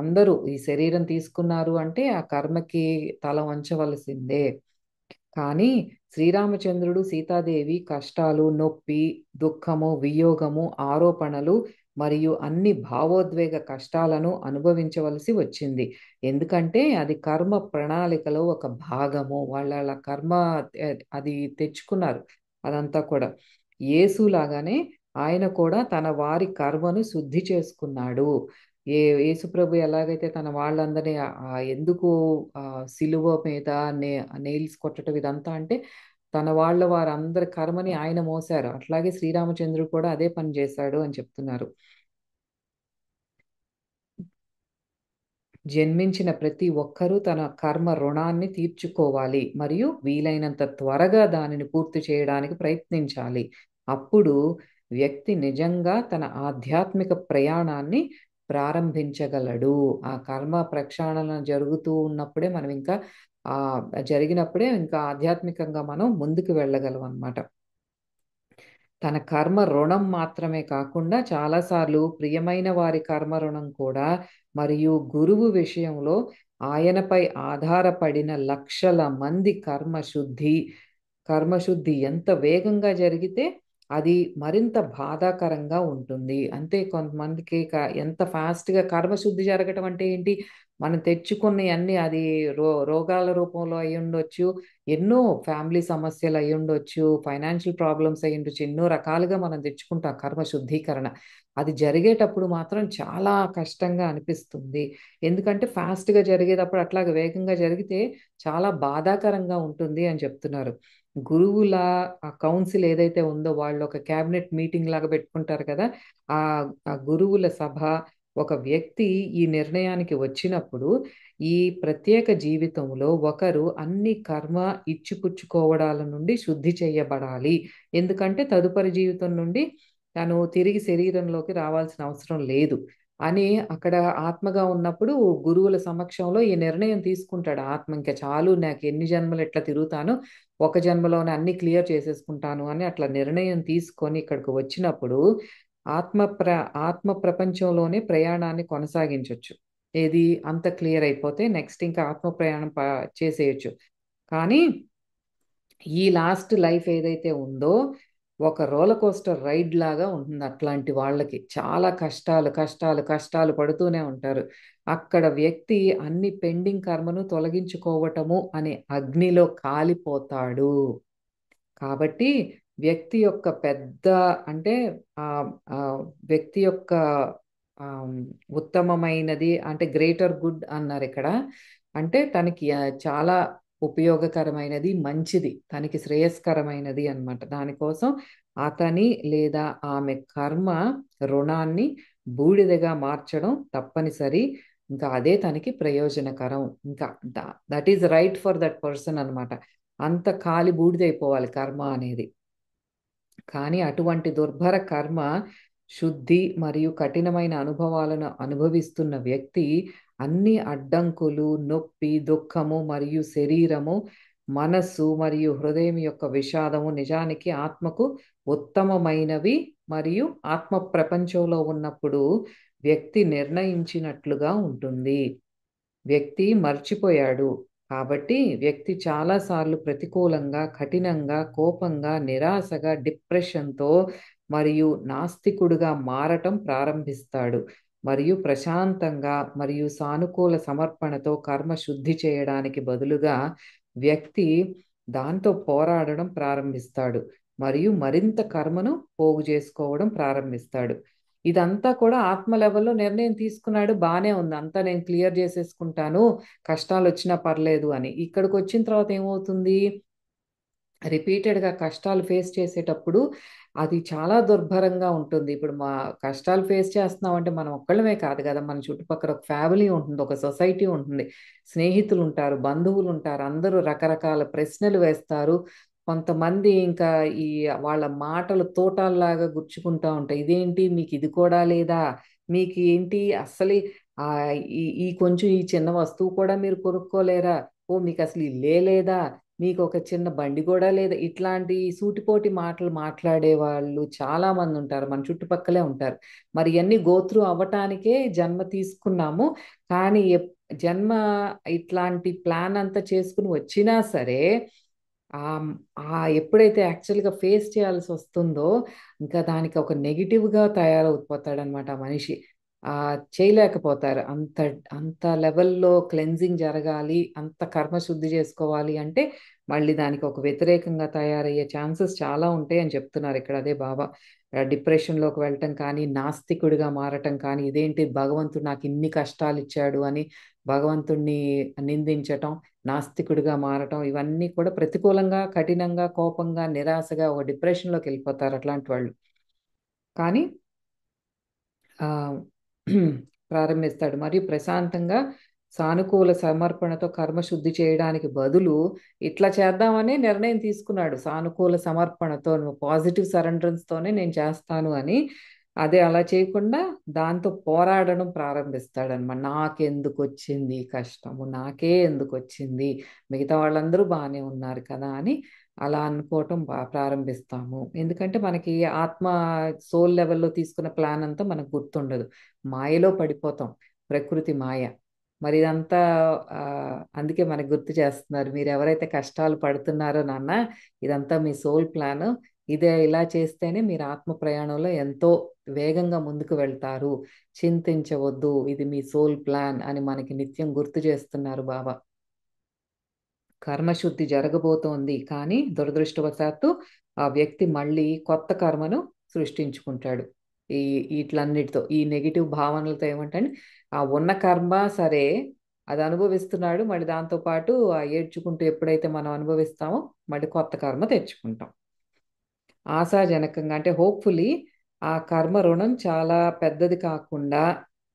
అందరూ ఈ శరీరం తీసుకున్నారు అంటే ఆ కర్మకి తల వంచవలసిందే. కానీ శ్రీరామచంద్రుడు, సీతాదేవి కష్టాలు, నొప్పి, దుఃఖము, వియోగము, ఆరోపణలు మరియు అన్ని భావోద్వేగ కష్టాలను అనుభవించవలసి వచ్చింది. ఎందుకంటే అది కర్మ ప్రణాళికలో ఒక భాగము. వాళ్ళ కర్మ అది తెచ్చుకున్నారు అదంతా కూడా. యేసులాగానే ఆయన కూడా తన వారి కర్మను శుద్ధి చేసుకున్నాడు. యేసుప్రభు ఎలాగైతే తన వాళ్ళందరినీ ఎందుకు సిలువ మీద నెయిల్స్ కొట్టడం ఇదంతా అంటే తన వారందరి కర్మని ఆయన మోసారు. అట్లాగే శ్రీరామచంద్రుడు కూడా అదే పని చేశాడు అని చెప్తున్నారు. జన్మించిన ప్రతి ఒక్కరూ తన కర్మ రుణాన్ని తీర్చుకోవాలి మరియు వీలైనంత త్వరగా దానిని పూర్తి చేయడానికి ప్రయత్నించాలి. అప్పుడు వ్యక్తి నిజంగా తన ఆధ్యాత్మిక ప్రయాణాన్ని ప్రారంభించగలడు. ఆ కర్మ ప్రక్షాళన జరుగుతూ ఉన్నప్పుడే మనం ఇంకా జరిగినప్పుడే ఇంకా ఆధ్యాత్మికంగా మనం ముందుకు వెళ్ళగలం అన్నమాట. తన కర్మ రుణం మాత్రమే కాకుండా చాలాసార్లు ప్రియమైన వారి కర్మ రుణం కూడా, మరియు గురువు విషయంలో ఆయనపై ఆధారపడిన లక్షల మంది కర్మశుద్ధి ఎంత వేగంగా జరిగితే అది మరింత బాధాకరంగా ఉంటుంది. అంతే, కొంతమందికి ఎంత ఫాస్ట్గా కర్మశుద్ధి జరగటం అంటే ఏంటి, మనం తెచ్చుకున్న అన్ని అది రోగాల రూపంలో అయి ఉండొచ్చు, ఎన్నో ఫ్యామిలీ సమస్యలు అయి ఉండొచ్చు, ఫైనాన్షియల్ ప్రాబ్లమ్స్ అయి ఉండొచ్చు, ఎన్నో రకాలుగా మనం తెచ్చుకుంటాం కర్మ శుద్ధీకరణ. అది జరిగేటప్పుడు మాత్రం చాలా కష్టంగా అనిపిస్తుంది. ఎందుకంటే ఫాస్ట్గా జరిగేటప్పుడు అట్లాగే వేగంగా జరిగితే చాలా బాధాకరంగా ఉంటుంది అని చెప్తున్నారు. గురువుల ఆ కౌన్సిల్ ఏదైతే ఉందో, వాళ్ళు ఒక క్యాబినెట్ మీటింగ్ లాగా పెట్టుకుంటారు కదా, ఆ ఆ గురువుల సభ, ఒక వ్యక్తి ఈ నిర్ణయానికి వచ్చినప్పుడు ఈ ప్రత్యేక జీవితంలో ఒకరు అన్ని కర్మ ఇచ్చిపుచ్చుకోవడాల నుండి శుద్ధి చేయబడాలి. ఎందుకంటే తదుపరి జీవితం నుండి తను తిరిగి శరీరంలోకి రావాల్సిన అవసరం లేదు అని అక్కడ ఆత్మగా ఉన్నప్పుడు గురువుల సమక్షంలో ఈ నిర్ణయం తీసుకుంటాడు. ఆత్మ ఇంకా చాలు, నాకు ఎన్ని జన్మలు ఎట్లా తిరుగుతాను, ఒక జన్మలోనే అన్ని క్లియర్ చేసేసుకుంటాను అని అట్లా నిర్ణయం తీసుకొని ఇక్కడికి వచ్చినప్పుడు ఆత్మ ప్ర ఆత్మ ప్రపంచంలోనే ప్రయాణాన్ని కొనసాగించవచ్చు. ఏది అంత క్లియర్ అయిపోతే నెక్స్ట్ ఇంకా ఆత్మ ప్రయాణం చేసేయచ్చు. కానీ ఈ లాస్ట్ లైఫ్ ఏదైతే ఉందో, ఒక రోలర్ కోస్టర్ రైడ్ లాగా ఉంటుంది. అట్లాంటి వాళ్ళకి చాలా కష్టాలు కష్టాలు కష్టాలు పడుతూనే ఉంటారు. అక్కడ వ్యక్తి అన్ని పెండింగ్ కర్మను తొలగించుకోవటము అనే అగ్నిలో కాలిపోతాడు. కాబట్టి వ్యక్తి యొక్క పెద్ద అంటే ఆ ఆ వ్యక్తి యొక్క ఉత్తమమైనది అంటే గ్రేటర్ గుడ్ అన్నారు ఇక్కడ. అంటే తనకి చాలా ఉపయోగకరమైనది, మంచిది, తనకి శ్రేయస్కరమైనది అన్నమాట. దానికోసం అతని లేదా ఆమె కర్మ రుణాన్ని బూడిదగా మార్చడం తప్పనిసరి. ఇంకా అదే తనకి ప్రయోజనకరం. ఇంకా that is right for that person అన్నమాట. అంత కాలి బూడిదైపోవాలి కర్మ అనేది. కానీ అటువంటి దుర్భర కర్మ శుద్ధి మరియు కఠినమైన అనుభవాలను అనుభవిస్తున్న వ్యక్తి అన్ని అడ్డంకులు, నొప్పి, దుఃఖము మరియు శరీరము, మనస్సు మరియు హృదయం యొక్క విషాదము నిజానికి ఆత్మకు ఉత్తమమైనవి మరియు ఆత్మ ప్రపంచంలో ఉన్నప్పుడు వ్యక్తి నిర్ణయించినట్లుగా ఉంటుంది. వ్యక్తి మర్చిపోయాడు. కాబట్టి వ్యక్తి చాలాసార్లు ప్రతికూలంగా, కఠినంగా, కోపంగా, నిరాశగా, డిప్రెషన్తో మరియు నాస్తికుడుగా మారటం ప్రారంభిస్తాడు. మరియు ప్రశాంతంగా మరియు సానుకూల సమర్పణతో కర్మ శుద్ధి చేయడానికి బదులుగా వ్యక్తి దాంతో పోరాడడం ప్రారంభిస్తాడు మరియు మరింత కర్మను పోగు చేసుకోవడం ప్రారంభిస్తాడు. ఇదంతా కూడా ఆత్మ లెవెల్లో నిర్ణయం తీసుకున్నాడు, బానే ఉంది, అంతా నేను క్లియర్ చేసేసుకుంటాను, కష్టాలు వచ్చినా పర్లేదు అని. ఇక్కడికి వచ్చిన తర్వాత ఏమవుతుంది, రిపీటెడ్గా కష్టాలు ఫేస్ చేసేటప్పుడు అది చాలా దుర్భరంగా ఉంటుంది. ఇప్పుడు మా కష్టాలు ఫేస్ చేస్తున్నాం అంటే మనం ఒక్కళ్ళమే కాదు కదా, మన చుట్టుపక్కల ఒక ఫ్యామిలీ ఉంటుంది, ఒక సొసైటీ ఉంటుంది, స్నేహితులు ఉంటారు, బంధువులు ఉంటారు, అందరూ రకరకాల ప్రశ్నలు వేస్తారు. కొంతమంది ఇంకా ఈ వాళ్ళ మాటలు తోటాల్లాగా గుచ్చుకుంటా ఉంటాయి. ఇదేంటి మీకు ఇది కూడా లేదా, మీకు ఏంటి అస్సలు ఆ ఈ కొంచెం ఈ చిన్న వస్తువు కూడా మీరు కొనుక్కోలేరా, ఓ మీకు అసలు ఇల్లే లేదా, మీకు ఒక చిన్న బండి కూడా లేదా, ఇట్లాంటి సూటిపోటి మాటలు మాట్లాడే వాళ్ళు చాలా మంది ఉంటారు, మన చుట్టుపక్కలే ఉంటారు. మరి ఇవన్నీ గోత్రు అవ్వటానికే జన్మ తీసుకున్నాము. కానీ జన్మ ఇట్లాంటి ప్లాన్ అంతా చేసుకుని వచ్చినా సరే ఆ ఎప్పుడైతే యాక్చువల్గా ఫేస్ చేయాల్సి వస్తుందో ఇంకా దానికి ఒక నెగిటివ్గా తయారైపోతాడనమాట ఆ మనిషి. ఆ చేయలేకపోతారు. అంత అంత లెవెల్లో క్లెన్జింగ్ జరగాలి, అంత కర్మశుద్ధి చేసుకోవాలి అంటే మళ్ళీ దానికి ఒక వ్యతిరేకంగా తయారయ్యే ఛాన్సెస్ చాలా ఉంటాయి అని చెప్తున్నారు ఇక్కడ. అదే బాబా డిప్రెషన్లోకి వెళ్ళటం కానీ, నాస్తికుడిగా మారటం కానీ, ఇదేంటి భగవంతుడు నాకు ఇన్ని కష్టాలు ఇచ్చాడు అని భగవంతుణ్ణి నిందించటం, నాస్తికుడిగా మారటం, ఇవన్నీ కూడా ప్రతికూలంగా, కఠినంగా, కోపంగా, నిరాశగా ఒక డిప్రెషన్లోకి వెళ్ళిపోతారు అట్లాంటి వాళ్ళు. కానీ ఆ, ప్రారంభిస్తాడు మరియు ప్రశాంతంగా సానుకూల సమర్పణతో కర్మశుద్ధి చేయడానికి బదులు ఇట్లా చేద్దామని నిర్ణయం తీసుకున్నాడు. సానుకూల సమర్పణతో, పాజిటివ్ సరెండరెన్స్తోనే నేను చేస్తాను అని. అదే అలా చేయకుండా దాంతో పోరాడడం ప్రారంభిస్తాడనమాట. నాకెందుకు వచ్చింది ఈ కష్టము, నాకే ఎందుకు వచ్చింది, మిగతా వాళ్ళందరూ బాగానే ఉన్నారు కదా అని అలా అనుకోవటం ప్రారంభిస్తాము. ఎందుకంటే మనకి ఆత్మ సోల్ లెవెల్‌లో తీసుకున్న ప్లాన్ అంతా మనకు గుర్తుండదు. మాయలో పడిపోతాం. ప్రకృతి మాయ. మరి ఇదంతా అందుకే మనకు గుర్తు చేస్తున్నారు. మీరెవరైతే కష్టాలు పడుతున్నారో నాన్న, ఇదంతా మీ సోల్ ప్లాను. ఇదే ఇలా చేస్తేనే మీరు ఆత్మ ప్రయాణంలో ఎంతో వేగంగా ముందుకు వెళ్తారు. చింతించవద్దు. ఇది మీ సోల్ ప్లాన్ అని మనకి నిత్యం గుర్తు చేస్తున్నారు బాబా. కర్మశుద్ధి జరగబోతోంది. కానీ దురదృష్టవశాత్తు ఆ వ్యక్తి మళ్ళీ కొత్త కర్మను సృష్టించుకుంటాడు. ఈ ఈట్లన్నిటితో ఈ నెగెటివ్ భావనలతో ఏమంటే ఆ ఉన్న కర్మ సరే అది అనుభవిస్తున్నాడు. మళ్ళీ దాంతో పాటు ఆ ఏడ్చుకుంటూ ఎప్పుడైతే మనం అనుభవిస్తామో మళ్ళీ కొత్త కర్మ తెచ్చుకుంటాం. ఆశాజనకంగా అంటే హోప్‌ఫుల్లీ ఆ కర్మ రుణం చాలా పెద్దది కాకుండా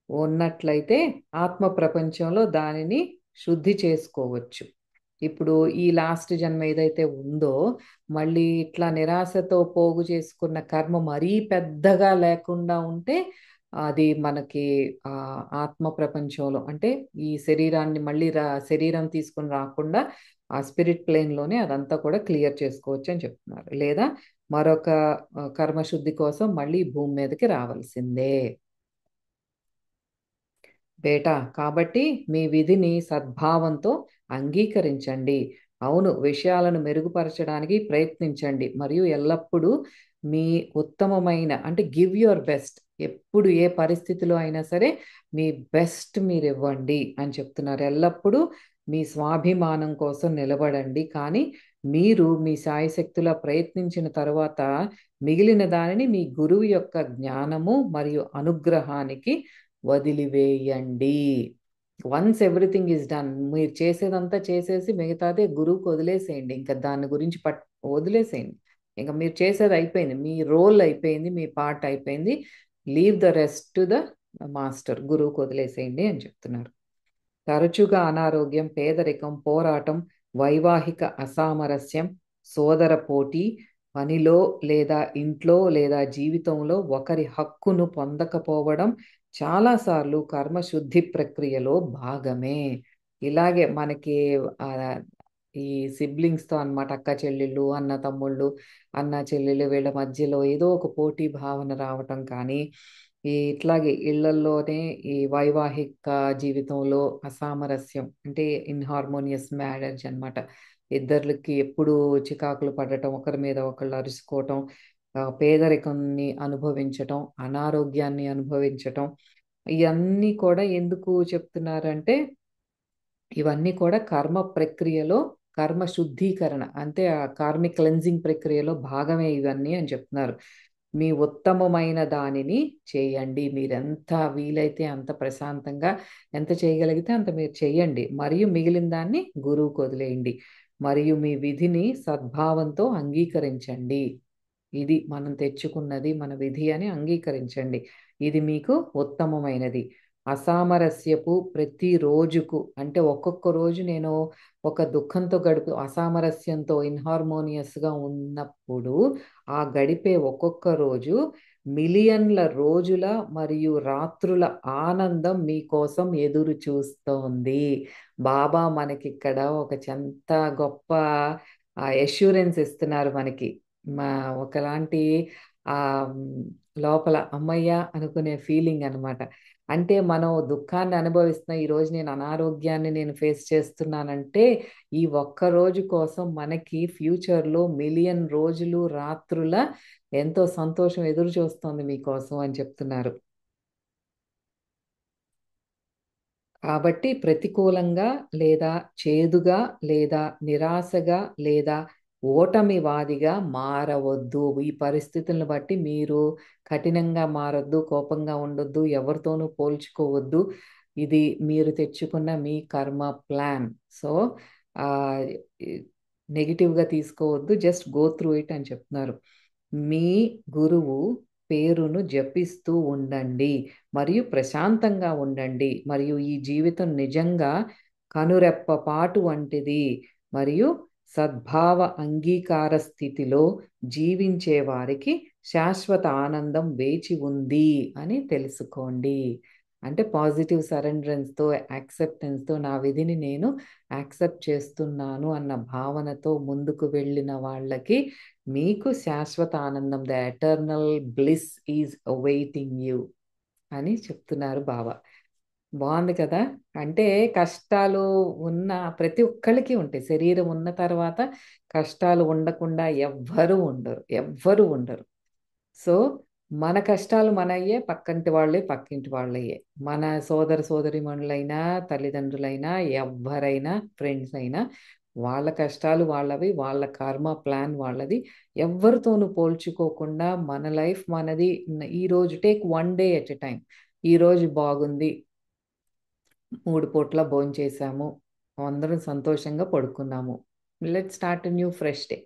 ఉన్నట్లయితే ఆత్మ ప్రపంచంలో దానిని శుద్ధి చేసుకోవచ్చు. ఇప్పుడు ఈ లాస్ట్ జన్మ ఏదైతే ఉందో మళ్ళీ ఇట్లా నిరాశతో పోగు చేసుకున్న కర్మ మరీ పెద్దగా లేకుండా ఉంటే అది మనకి ఆత్మ ప్రపంచంలో అంటే ఈ శరీరాన్ని మళ్ళీ శరీరం తీసుకొని రాకుండా ఆ స్పిరిట్ ప్లేన్లోనే అదంతా కూడా క్లియర్ చేసుకోవచ్చు అని చెప్తున్నారు. లేదా మరొక కర్మశుద్ధి కోసం మళ్ళీ భూమి మీదకి రావాల్సిందే. బేటా కాబట్టి మీ విధిని సద్భావంతో అంగీకరించండి. అవును, విషయాలను మెరుగుపరచడానికి ప్రయత్నించండి మరియు ఎల్లప్పుడూ మీ ఉత్తమమైన అంటే గివ్ యువర్ బెస్ట్. ఎప్పుడు ఏ పరిస్థితిలో అయినా సరే మీ బెస్ట్ మీరు ఇవ్వండి అని చెప్తున్నారు. ఎల్లప్పుడూ మీ స్వాభిమానం కోసం నిలబడండి. కానీ మీరు మీ శాయశక్తులా ప్రయత్నించిన తర్వాత మిగిలిన దానిని మీ గురువు యొక్క జ్ఞానము మరియు అనుగ్రహానికి వదిలివేయండి. వన్స్ ఎవ్రీథింగ్ ఈజ్ డన్, మీరు చేసేదంతా చేసేసి మిగతాదే గురువుకి వదిలేసేయండి. ఇంకా దాని గురించి వదిలేసేయండి. ఇంకా మీరు చేసేది అయిపోయింది. మీ రోల్ అయిపోయింది. మీ పార్ట్ అయిపోయింది. Leave the rest to the master. గురువుకి వదిలేసేయండి అని చెప్తున్నారు. తరచుగా అనారోగ్యం, పేదరికం, పోరాటం, వైవాహిక అసామరస్యం, సోదర పోటీ, పనిలో లేదా ఇంట్లో లేదా జీవితంలో ఒకరి హక్కును పొందకపోవడం చాలాసార్లు కర్మశుద్ధి ప్రక్రియలో భాగమే. ఇలాగే మనకి ఆ, ఈ సిబ్లింగ్స్తో అన్నమాట, అక్క చెల్లెళ్ళు, అన్న తమ్ముళ్ళు, అన్న చెల్లెళ్ళు వీళ్ళ మధ్యలో ఏదో ఒక పోటీ భావన రావటం కానీ ఇట్లాగే ఇళ్లల్లోనే ఈ వైవాహిక జీవితంలో అసామరస్యం అంటే ఇన్హార్మోనియస్ మ్యారేజ్ అన్నమాట. ఇద్దరికి ఎప్పుడు చికాకులు పడటం, ఒకరి మీద ఒకళ్ళు అరుచుకోవటం, పేదరికాన్ని అనుభవించటం, అనారోగ్యాన్ని అనుభవించటం, ఇవన్నీ కూడా ఎందుకు చెప్తున్నారంటే ఇవన్నీ కూడా కర్మ ప్రక్రియలో కర్మ శుద్ధీకరణ అంటే ఆ కార్మిక్ క్లెన్జింగ్ ప్రక్రియలో భాగమే ఇవన్నీ అని చెప్తున్నారు. మీ ఉత్తమమైన దానిని చేయండి. మీరెంత వీలైతే అంత ప్రశాంతంగా ఎంత చేయగలిగితే అంత మీరు చేయండి. మరియు మిగిలిన దాన్ని గురువుకు వదిలేయండి. మరియు మీ విధిని సద్భావంతో అంగీకరించండి. ఇది మనం తెచ్చుకున్నది మన విధి అని అంగీకరించండి. ఇది మీకు ఉత్తమమైనది. అసామరస్యపు ప్రతి రోజుకు అంటే ఒక్కొక్క రోజు నేను ఒక దుఃఖంతో అసామరస్యంతో ఇన్హార్మోనియస్గా ఉన్నప్పుడు ఆ గడిపే ఒక్కొక్క రోజు మిలియన్ల రోజుల మరియు రాత్రుల ఆనందం మీకోసం ఎదురు చూస్తోంది. బాబా మనకిక్కడ ఒక చెంత గొప్ప ఎష్యూరెన్స్ ఇస్తున్నారు మనకి. మా ఒకలాంటి ఆ లోపల అమ్మయ్య అనుకునే ఫీలింగ్ అన్నమాట. అంటే మనం దుఃఖాన్ని అనుభవిస్తున్న ఈరోజు నేను అనారోగ్యాన్ని నేను ఫేస్ చేస్తున్నానంటే ఈ ఒక్క రోజు కోసం మనకి ఫ్యూచర్లో మిలియన్ రోజులు రాత్రుల ఎంతో సంతోషం ఎదురు చూస్తోంది మీకోసం అని చెప్తున్నారు. కాబట్టి ప్రతికూలంగా లేదా చేదుగా లేదా నిరాశగా లేదా ఓటమివాదిగా మారవద్దు. ఈ పరిస్థితులను బట్టి మీరు కఠినంగా మారొద్దు, కోపంగా ఉండొద్దు, ఎవరితోనూ పోల్చుకోవద్దు. ఇది మీరు తెచ్చుకున్న మీ కర్మ ప్లాన్. సో నెగిటివ్గా తీసుకోవద్దు, జస్ట్ గో త్రూ ఇట్ అని చెప్తున్నారు. మీ గురువు పేరును జపిస్తూ ఉండండి మరియు ప్రశాంతంగా ఉండండి మరియు ఈ జీవితం నిజంగా కనురెప్పపాటు వంటిది మరియు సద్భావ అంగీకార స్థితిలో జీవించే వారికి శాశ్వత ఆనందం వేచి ఉంది అని తెలుసుకోండి. అంటే పాజిటివ్ సరెండరెన్స్తో, యాక్సెప్టెన్స్తో నా విధిని నేను యాక్సెప్ట్ చేస్తున్నాను అన్న భావనతో ముందుకు వెళ్ళిన వాళ్ళకి మీకు శాశ్వత ఆనందం, the eternal bliss is awaiting you అని చెప్తున్నారు బాబా. బాగుంది కదా. అంటే కష్టాలు ఉన్న ప్రతి ఒక్కళ్ళకి ఉంటాయి. శరీరం ఉన్న తర్వాత కష్టాలు ఉండకుండా ఎవ్వరు ఉండరు. సో మన కష్టాలు మనయ్యే, పక్కంటి వాళ్ళే పక్కింటి వాళ్ళయ్యే, మన సోదర సోదరిమణులైనా, తల్లిదండ్రులైనా, ఎవ్వరైనా, ఫ్రెండ్స్ అయినా వాళ్ళ కష్టాలు వాళ్ళవి, వాళ్ళ కర్మ ప్లాన్ వాళ్ళది. ఎవ్వరితోనూ పోల్చుకోకుండా మన లైఫ్ మనది. ఈ రోజు take one day at a time. ఈ రోజు బాగుంది, 3 పూట్ల భోంచేసాము, అందరం సంతోషంగా పడుకున్నాము. Let's start new fresh day.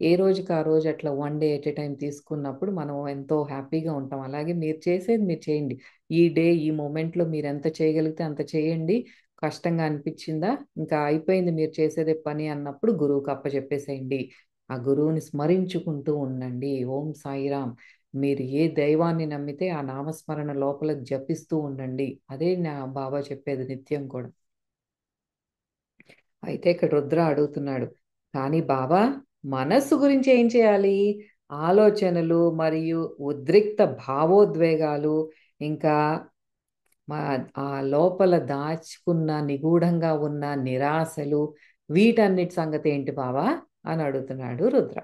ఏ రోజుకి ఆ రోజు అట్లా one day at a time తీసుకున్నప్పుడు మనం ఎంతో హ్యాపీగా ఉంటాం. అలాగే మీరు చేసేది మీరు చేయండి. ఈ డే ఈ మూమెంట్లో మీరు ఎంత చేయగలిగితే అంత చేయండి. కష్టంగా అనిపించిందా, ఇంకా అయిపోయింది మీరు చేసేదే పని అన్నప్పుడు గురువుకి అప్పచెప్పేసేయండి. ఆ గురువుని స్మరించుకుంటూ ఉండండి. ఓం సాయిరామ్. మీరు ఏ దైవాన్ని నమ్మితే ఆ నామస్మరణ లోపల జపిస్తూ ఉండండి. అదే నా బాబా చెప్పేది నిత్యం కూడా. అయితే ఇక్కడ రుద్ర అడుగుతున్నాడు, కానీ బాబా మనస్సు గురించి ఏం చేయాలి? ఆలోచనలు మరియు ఉద్రిక్త భావోద్వేగాలు, ఇంకా ఆ లోపల దాచుకున్న నిగూఢంగా ఉన్న నిరాశలు, వీటన్నిటి సంగతి ఏంటి బాబా అని అడుగుతున్నాడు రుద్ర.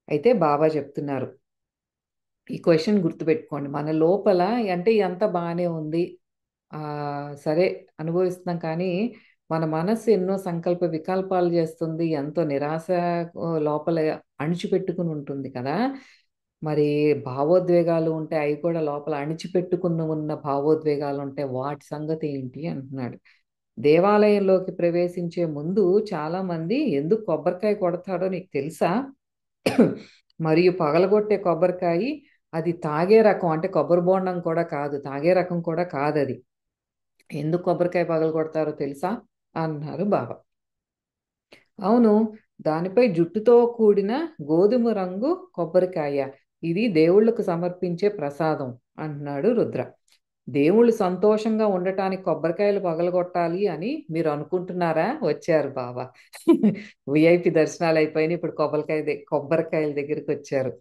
అయితే బాబా చెప్తున్నారు, ఈ క్వశ్చన్ గుర్తుపెట్టుకోండి. మన లోపల అంటే ఇదంతా బాగానే ఉంది, సరే అనుభవిస్తున్నాం, కానీ మన మనస్సు ఎన్నో సంకల్ప వికల్పాలు చేస్తుంది, ఎంతో నిరాశ లోపల అణిచిపెట్టుకుని ఉంటుంది కదా. మరి భావోద్వేగాలు ఉంటాయి, అవి కూడా లోపల అణిచిపెట్టుకుని ఉన్న భావోద్వేగాలు ఉంటాయి, వాటి సంగతి ఏంటి అంటున్నాడు. దేవాలయంలోకి ప్రవేశించే ముందు చాలా మంది ఎందుకు కొబ్బరికాయ కొడతాడో నీకు తెలుసా? మరియు పగలగొట్టే కొబ్బరికాయ అది తాగే రకం, అంటే కొబ్బరి బోండం కూడా కాదు, తాగే రకం కూడా కాదు అది. ఎందుకు కొబ్బరికాయ పగలు కొడతారో తెలుసా అన్నారు బాబా. అవును, దానిపై జుట్టుతో కూడిన గోధుమ రంగు కొబ్బరికాయ, ఇది దేవుళ్ళకు సమర్పించే ప్రసాదం అంటున్నాడు రుద్ర. దేవుళ్ళు సంతోషంగా ఉండటానికి కొబ్బరికాయలు పగలగొట్టాలి అని మీరు అనుకుంటున్నారా? వచ్చారు బాబా. విఐపి దర్శనాలు అయిపోయినాయి, ఇప్పుడు కొబ్బరికాయల దగ్గరికి వచ్చారు.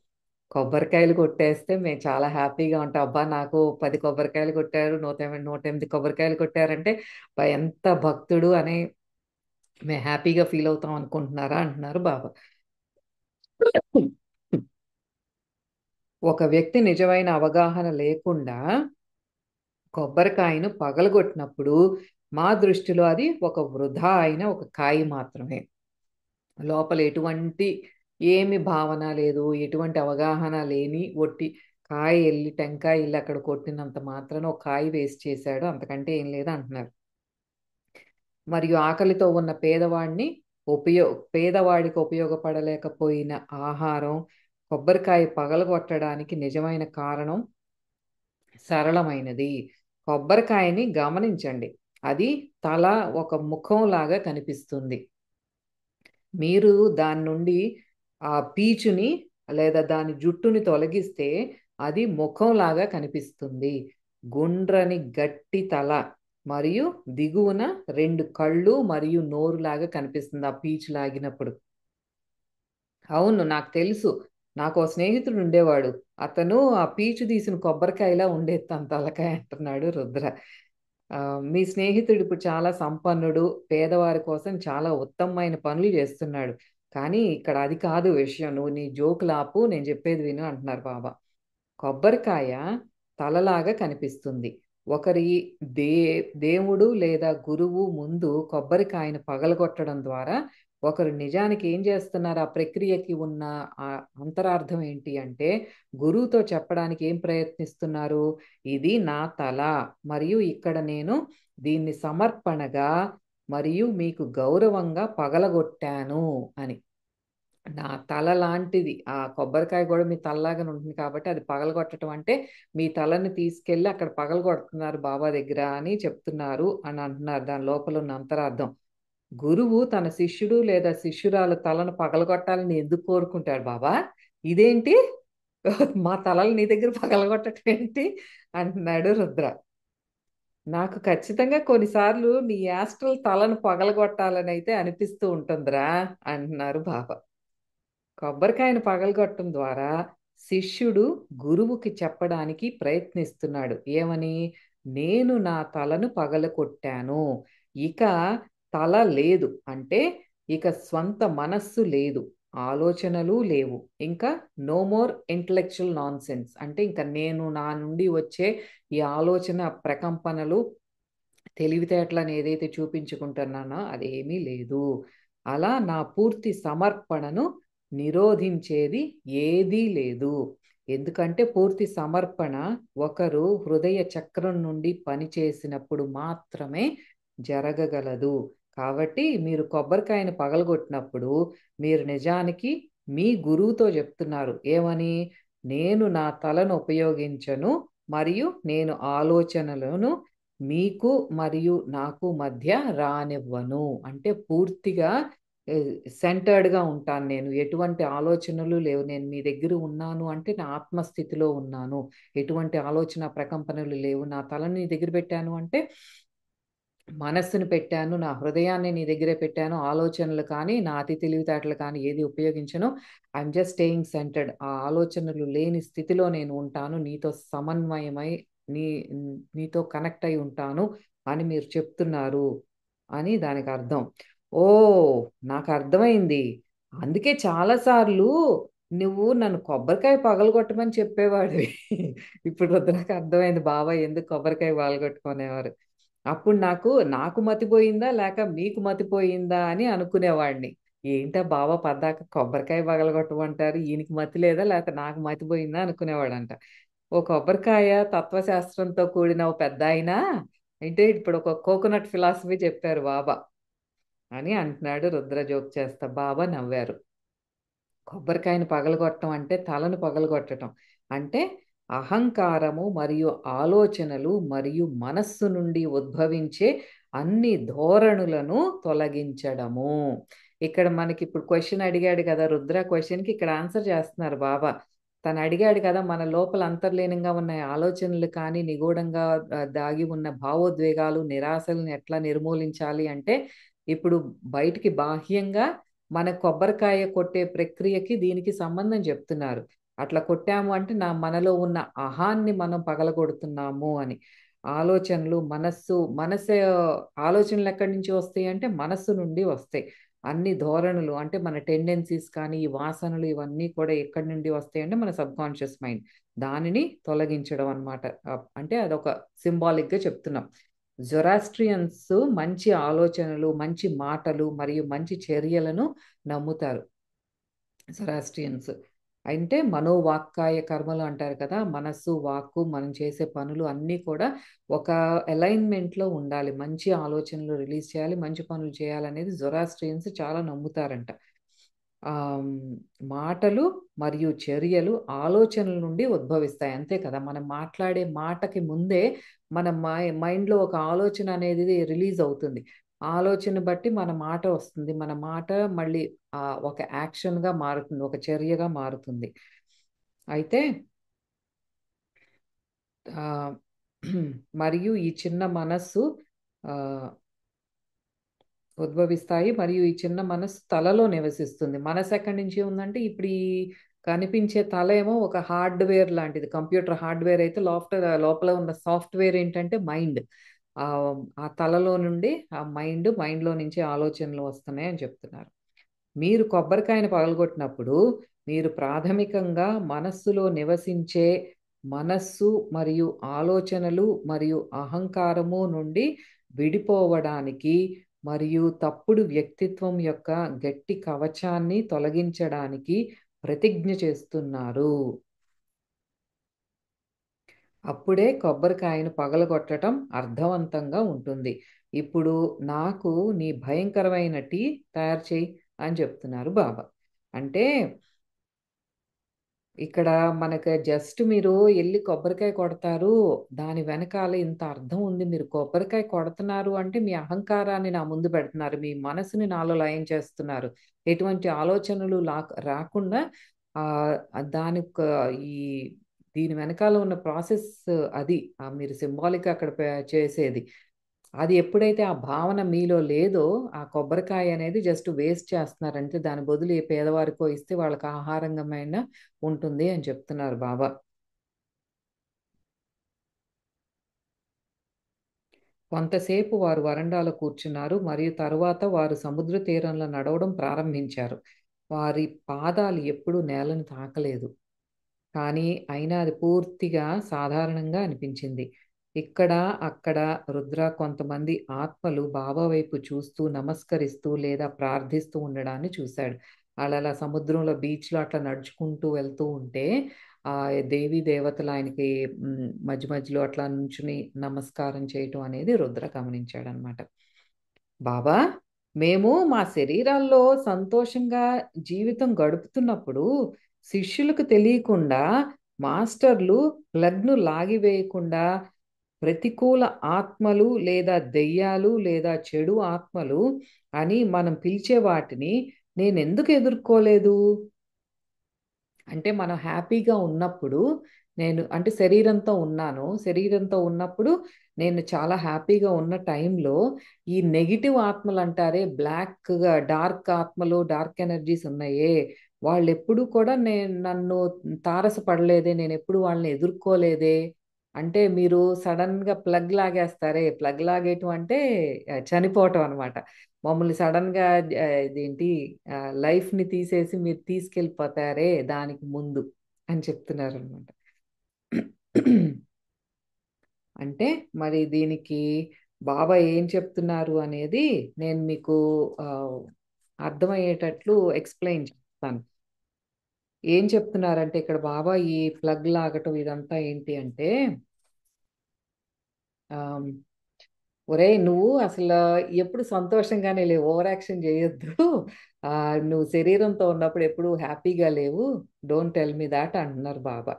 కొబ్బరికాయలు కొట్టేస్తే మేము చాలా హ్యాపీగా ఉంటాం. అబ్బా నాకు 10 కొబ్బరికాయలు కొట్టారు, 108 కొబ్బరికాయలు కొట్టారంటే ఎంత భక్తుడు అని మేము హ్యాపీగా ఫీల్ అవుతాం అనుకుంటున్నారా అంటున్నారు బాబా. ఒక వ్యక్తి నిజమైన అవగాహన లేకుండా కొబ్బరికాయను పగలగొట్టినప్పుడు మా దృష్టిలో అది ఒక వృధా అయిన ఒక కాయ మాత్రమే. లోపల ఎటువంటి ఏమి భావన లేదు, ఎటువంటి అవగాహన లేని ఒట్టి కాయ వెళ్ళి టెంకాయ వెళ్ళి అక్కడ కొట్టినంత మాత్రాన ఒక కాయ వేస్ట్ చేశాడు, అంతకంటే ఏం లేదు అంటున్నారు. మరియు ఆకలితో ఉన్న పేదవాడికి ఉపయోగపడలేకపోయిన ఆహారం కొబ్బరికాయ పగలగొట్టడానికి నిజమైన కారణం సరళమైనది. కొబ్బరికాయని గమనించండి, అది తల ఒక ముఖం లాగా కనిపిస్తుంది. మీరు దాని నుండి ఆ పీచుని లేదా దాని జుట్టుని తొలగిస్తే అది ముఖంలాగా కనిపిస్తుంది. గుండ్రని గట్టి తల మరియు దిగువన 2 కళ్ళు మరియు నోరులాగా కనిపిస్తుంది ఆ పీచు లాగినప్పుడు. అవును, నాకు తెలుసు. నాకు ఓ స్నేహితుడు ఉండేవాడు. అతను ఆ పీచు తీసిన కొబ్బరికాయలా ఉండేది తన తలకాయ అంటున్నాడు రుద్ర. మీ స్నేహితుడు ఇప్పుడు చాలా సంపన్నుడు, పేదవారి కోసం చాలా ఉత్తమమైన పనులు చేస్తున్నాడు. కానీ ఇక్కడ అది కాదు విషయం. నువ్వు నీ జోకులాపు, నేను చెప్పేది విను అంటున్నారు బాబా. కొబ్బరికాయ తలలాగా కనిపిస్తుంది. ఒకరి దే దేవుడు లేదా గురువు ముందు కొబ్బరికాయను పగలగొట్టడం ద్వారా ఒకరు నిజానికి ఏం చేస్తున్నారు? ఆ ప్రక్రియకి ఉన్న ఆ అంతరార్థం ఏంటి అంటే, గురువుతో చెప్పడానికి ఏం ప్రయత్నిస్తున్నారు? ఇది నా తల మరియు ఇక్కడ నేను దీన్ని సమర్పణగా మరియు మీకు గౌరవంగా పగలగొట్టాను అని. నా తల లాంటిది ఆ కొబ్బరికాయ కూడా మీ తలలాగానే ఉంటుంది కాబట్టి అది పగలగొట్టడం అంటే మీ తలని తీసుకెళ్ళి అక్కడ పగలగొడుతున్నారు బాబా దగ్గర అని చెప్తున్నారు అని అంటున్నారు. దాని లోపల ఉన్న అంతరార్థం. గురువు తన శిష్యుడు లేదా శిష్యురాలు తలను పగలగొట్టాలని ఎందుకు కోరుకుంటాడు బాబా? ఇదేంటి? మా తలలు నీ దగ్గర పగలగొట్టడం ఏంటి అంటున్నాడు రుద్ర. నాకు ఖచ్చితంగా కొన్నిసార్లు నీ యాస్ట్రల్ తలను పగలగొట్టాలని అయితే అనిపిస్తూ ఉంటుందిరా అంటున్నారు బాబా. కొబ్బరికాయను పగలగొట్టడం ద్వారా శిష్యుడు గురువుకి చెప్పడానికి ప్రయత్నిస్తున్నాడు. ఏమని? నేను నా తలను పగలగొట్టాను. ఇక తల లేదు అంటే ఇక స్వంత మనస్సు లేదు. ఆలోచనలు లేవు. ఇంకా నో మోర్ ఇంటలెక్చువల్ నాన్సెన్స్. అంటే ఇంకా నేను నా నుండి వచ్చే ఈ ఆలోచన ప్రకంపనలు తెలివితేటలను ఏదైతే చూపించుకుంటున్నానో అదేమీ లేదు. అలా నా పూర్తి సమర్పణను నిరోధించేది ఏదీ లేదు. ఎందుకంటే పూర్తి సమర్పణ ఒకరు హృదయ చక్రం నుండి పనిచేసినప్పుడు మాత్రమే జరగగలదు. కాబట్టి మీరు కొబ్బరికాయను పగలగొట్టినప్పుడు మీరు నిజానికి మీ గురువుతో చెప్తున్నారు. ఏమని? నేను నా తలను ఉపయోగించను మరియు నేను ఆలోచనలను మీకు మరియు నాకు మధ్య రానివ్వను. అంటే పూర్తిగా సెంటర్డ్‌గా ఉంటాను నేను. ఎటువంటి ఆలోచనలు లేవు. నేను మీ దగ్గర ఉన్నాను అంటే నా ఆత్మస్థితిలో ఉన్నాను. ఎటువంటి ఆలోచన ప్రకంపనలు లేవు. నా తలని నీ దగ్గర పెట్టాను అంటే మనస్సుని పెట్టాను. నా హృదయాన్ని నీ దగ్గరే పెట్టాను. ఆలోచనలు కానీ, నా అతి తెలివితేటలు కానీ ఏది ఉపయోగించను. I'm just staying centred. ఆ ఆలోచనలు లేని స్థితిలో నేను ఉంటాను. నీతో సమన్వయమై నీ నీతో కనెక్ట్ అయి ఉంటాను అని మీరు చెప్తున్నారు అని దానికి అర్థం. ఓహ్! నాకు అర్థమైంది. అందుకే చాలా సార్లు నువ్వు నన్ను కొబ్బరికాయ పగలగొట్టమని చెప్పేవాడివి. ఇప్పుడు నాకు అర్థమైంది బాబాయ్ ఎందుకు కొబ్బరికాయ పగలగొట్టుకునేవారు. అప్పుడు నాకు మతిపోయిందా లేక మీకు మతిపోయిందా అని అనుకునేవాడిని. ఏంటా బావ పద్దాక కొబ్బరికాయ పగలగొట్టమంటారు. ఈయనకి మతి లేదా లేక నాకు మతిపోయిందా అనుకునేవాడంట. ఓ కొబ్బరికాయ తత్వశాస్త్రంతో కూడిన ఓ పెద్దాయన అంటే ఇప్పుడు ఒక కోకోనట్ ఫిలాసఫీ చెప్పారు బాబా అని అంటున్నాడు రుద్ర జోక్ చేస్తా. బాబా నవ్వారు. కొబ్బరికాయను పగలగొట్టడం అంటే తలను పగలగొట్టడం. అంటే అహంకారము మరియు ఆలోచనలు మరియు మనస్సు నుండి ఉద్భవించే అన్ని ధోరణులను తొలగించడము. ఇక్కడ మనకి ఇప్పుడు క్వశ్చన్ అడిగాడు కదా రుద్ర క్వశ్చన్కి ఇక్కడ ఆన్సర్ చేస్తున్నారు బాబా. తను అడిగాడు కదా మన లోపల అంతర్లీనంగా ఉన్న ఆలోచనలు కానీ నిగూఢంగా దాగి ఉన్న భావోద్వేగాలు నిరాశలను ఎట్లా నిర్మూలించాలి అంటే ఇప్పుడు బయటికి బాహ్యంగా మన కొబ్బరికాయ కొట్టే ప్రక్రియకి దీనికి సంబంధం చెప్తున్నారు. అట్లా కొట్టాము అంటే మనలో ఉన్న అహాన్ని మనం పగలగొడుతున్నాము అని. ఆలోచనలు మనసే ఆలోచనలు ఎక్కడి నుంచి వస్తాయి అంటే మనస్సు నుండి వస్తాయి. అన్ని ధోరణులు అంటే మన టెండెన్సీస్ కానీ ఈ వాసనలు ఇవన్నీ కూడా ఎక్కడి నుండి వస్తాయి అంటే మన సబ్కాన్షియస్ మైండ్. దానిని తొలగించడం అన్నమాట. అంటే అదొక సింబాలిక్గా చెప్తున్నాం. జొరాస్ట్రియన్స్ మంచి ఆలోచనలు, మంచి మాటలు మరియు మంచి చర్యలను నమ్ముతారు. జొరాస్ట్రియన్స్ అంటే మనోవాక్కాయ కర్మలు అంటారు కదా మనస్సు వాక్కు మనం చేసే పనులు అన్నీ కూడా ఒక అలైన్మెంట్లో ఉండాలి. మంచి ఆలోచనలు రిలీజ్ చేయాలి, మంచి పనులు చేయాలనేది జొరాస్ట్రియన్స్ చాలా నమ్ముతారంట. ఆమ్, మాటలు మరియు చర్యలు ఆలోచనల నుండి ఉద్భవిస్తాయి అంతే కదా. మనం మాట్లాడే మాటకి ముందే మన మైండ్లో ఒక ఆలోచన అనేది రిలీజ్ అవుతుంది. ఆలోచన బట్టి మన మాట వస్తుంది. మన మాట మళ్ళీ ఒక యాక్షన్గా మారుతుంది, ఒక చర్యగా మారుతుంది. అయితే ఆ, మరియు ఈ చిన్న మనస్సు ఆ, ఉద్భవిస్తాయి మరియు ఈ చిన్న మనసు తలలో నివసిస్తుంది. మనసు ఎక్కడి నుంచి ఉందంటే ఇప్పుడు ఈ కనిపించే తల ఏమో ఒక హార్డ్వేర్ లాంటిది. కంప్యూటర్ హార్డ్వేర్ అయితే లోపల ఉన్న సాఫ్ట్వేర్ ఏంటంటే మైండ్. ఆ ఆ తలలో నుండి ఆ మైండ్లో నుంచి ఆలోచనలు వస్తున్నాయి అని చెప్తున్నారు. మీరు కొబ్బరికాయను పగలగొట్టినప్పుడు మీరు ప్రాథమికంగా మనస్సులో నివసించే మనస్సు మరియు ఆలోచనలు మరియు అహంకారము నుండి విడిపోవడానికి మరియు తప్పుడు వ్యక్తిత్వం యొక్క గట్టి కవచాన్ని తొలగించడానికి ప్రతిజ్ఞ చేస్తున్నారు. అప్పుడే కొబ్బరికాయను పగలగొట్టడం అర్థవంతంగా ఉంటుంది. ఇప్పుడు నాకు నీ భయంకరమైన టీ తయారు చేయి అని చెప్తున్నారు బాబా. అంటే ఇక్కడ మనకి జస్ట్ మీరు ఎళ్లి కొబ్బరికాయ కొడతారు. దాని వెనకాల ఇంత అర్థం ఉంది. మీరు కొబ్బరికాయ కొడుతున్నారు అంటే మీ అహంకారాన్ని నా ముందు పెడుతున్నారు. మీ మనసుని నాలో లయం చేస్తున్నారు. ఎటువంటి ఆలోచనలు రాకుండా దానికి ఈ దీని వెనకాల ఉన్న ప్రాసెస్ అది. మీరు సింబాలిక్ అక్కడ చేసేది. అది ఎప్పుడైతే ఆ భావన మీలో లేదో, ఆ కొబ్బరికాయ అనేది జస్ట్ వేస్ట్ చేస్తున్నారంటే దాని బదులు ఏ పేదవారికో ఇస్తే వాళ్ళకి ఆహారంగమైన ఉంటుంది అని చెప్తున్నారు బాబా. కొంతసేపు వారు వరండాలో కూర్చున్నారు మరియు తరువాత వారు సముద్ర తీరంలో నడవడం ప్రారంభించారు. వారి పాదాలు ఎప్పుడూ నేలను తాకలేదు. కానీ అయినా అది పూర్తిగా సాధారణంగా అనిపించింది. ఇక్కడ, అక్కడ రుద్ర కొంతమంది ఆత్మలు బాబా వైపు చూస్తూ, నమస్కరిస్తూ లేదా ప్రార్థిస్తూ ఉండడాన్ని చూశాడు. ఆళ్ళలా సముద్రంలో బీచ్‌లో అట్లా నడుచుకుంటూ వెళ్తూ ఉంటే, దేవీ దేవతలు ఆయనకి మధ్య మధ్యలో అట్లా నుంచుని నమస్కారం చేయటం అనేది రుద్ర గమనించాడనమాట. బాబా, మేము మా శరీరాల్లో సంతోషంగా జీవితం గడుపుతున్నప్పుడు శిష్యులకు తెలియకుండా మాస్టర్లు ప్లగ్‌ను లాగివేయకుండా ప్రతికూల ఆత్మలు లేదా దెయ్యాలు లేదా చెడు ఆత్మలు అని మనం పిలిచే వాటిని నేనెందుకు ఎదుర్కోలేదు? అంటే మనం హ్యాపీగా ఉన్నప్పుడు నేను అంటే శరీరంతో ఉన్నాను. శరీరంతో ఉన్నప్పుడు నేను చాలా హ్యాపీగా ఉన్న టైంలో ఈ నెగెటివ్ ఆత్మలంటారే బ్లాక్‌గా డార్క్ ఆత్మలు, డార్క్ ఎనర్జీస్ ఉన్నాయే, వాళ్ళెప్పుడూ కూడా నన్ను తారసపడలేదే. నేనెప్పుడు వాళ్ళని ఎదుర్కోలేదే. అంటే మీరు సడెన్‌గా ప్లగ్ లాగేస్తారే, ప్లగ్ లాగేయటం అంటే చనిపోవటం అనమాట. మమ్మల్ని సడెన్‌గా ఇదేంటి లైఫ్‌ని తీసేసి మీరు తీసుకెళ్ళిపోతారే దానికి ముందు అని చెప్తున్నారనమాట. అంటే మరి దీనికి బాబా ఏం చెప్తున్నారు అనేది నేను మీకు ఆహ్, అర్థమయ్యేటట్లు ఎక్స్‌ప్లెయిన్ చేస్తాను. ఏం చెప్తున్నారంటే ఇక్కడ బాబా ఈ ప్లగ్ లాగటం ఇదంతా ఏంటి అంటే ఆహ్ ఒరేయ్! నువ్వు అసల ఎప్పుడు సంతోషంగానే లేవు. ఓవర్ యాక్షన్ చేయొద్దు. నువ్వు శరీరంతో ఉన్నప్పుడు ఎప్పుడు హ్యాపీగా లేవు. డోంట్ టెల్ మీ థాట్ అంటున్నారు బాబా.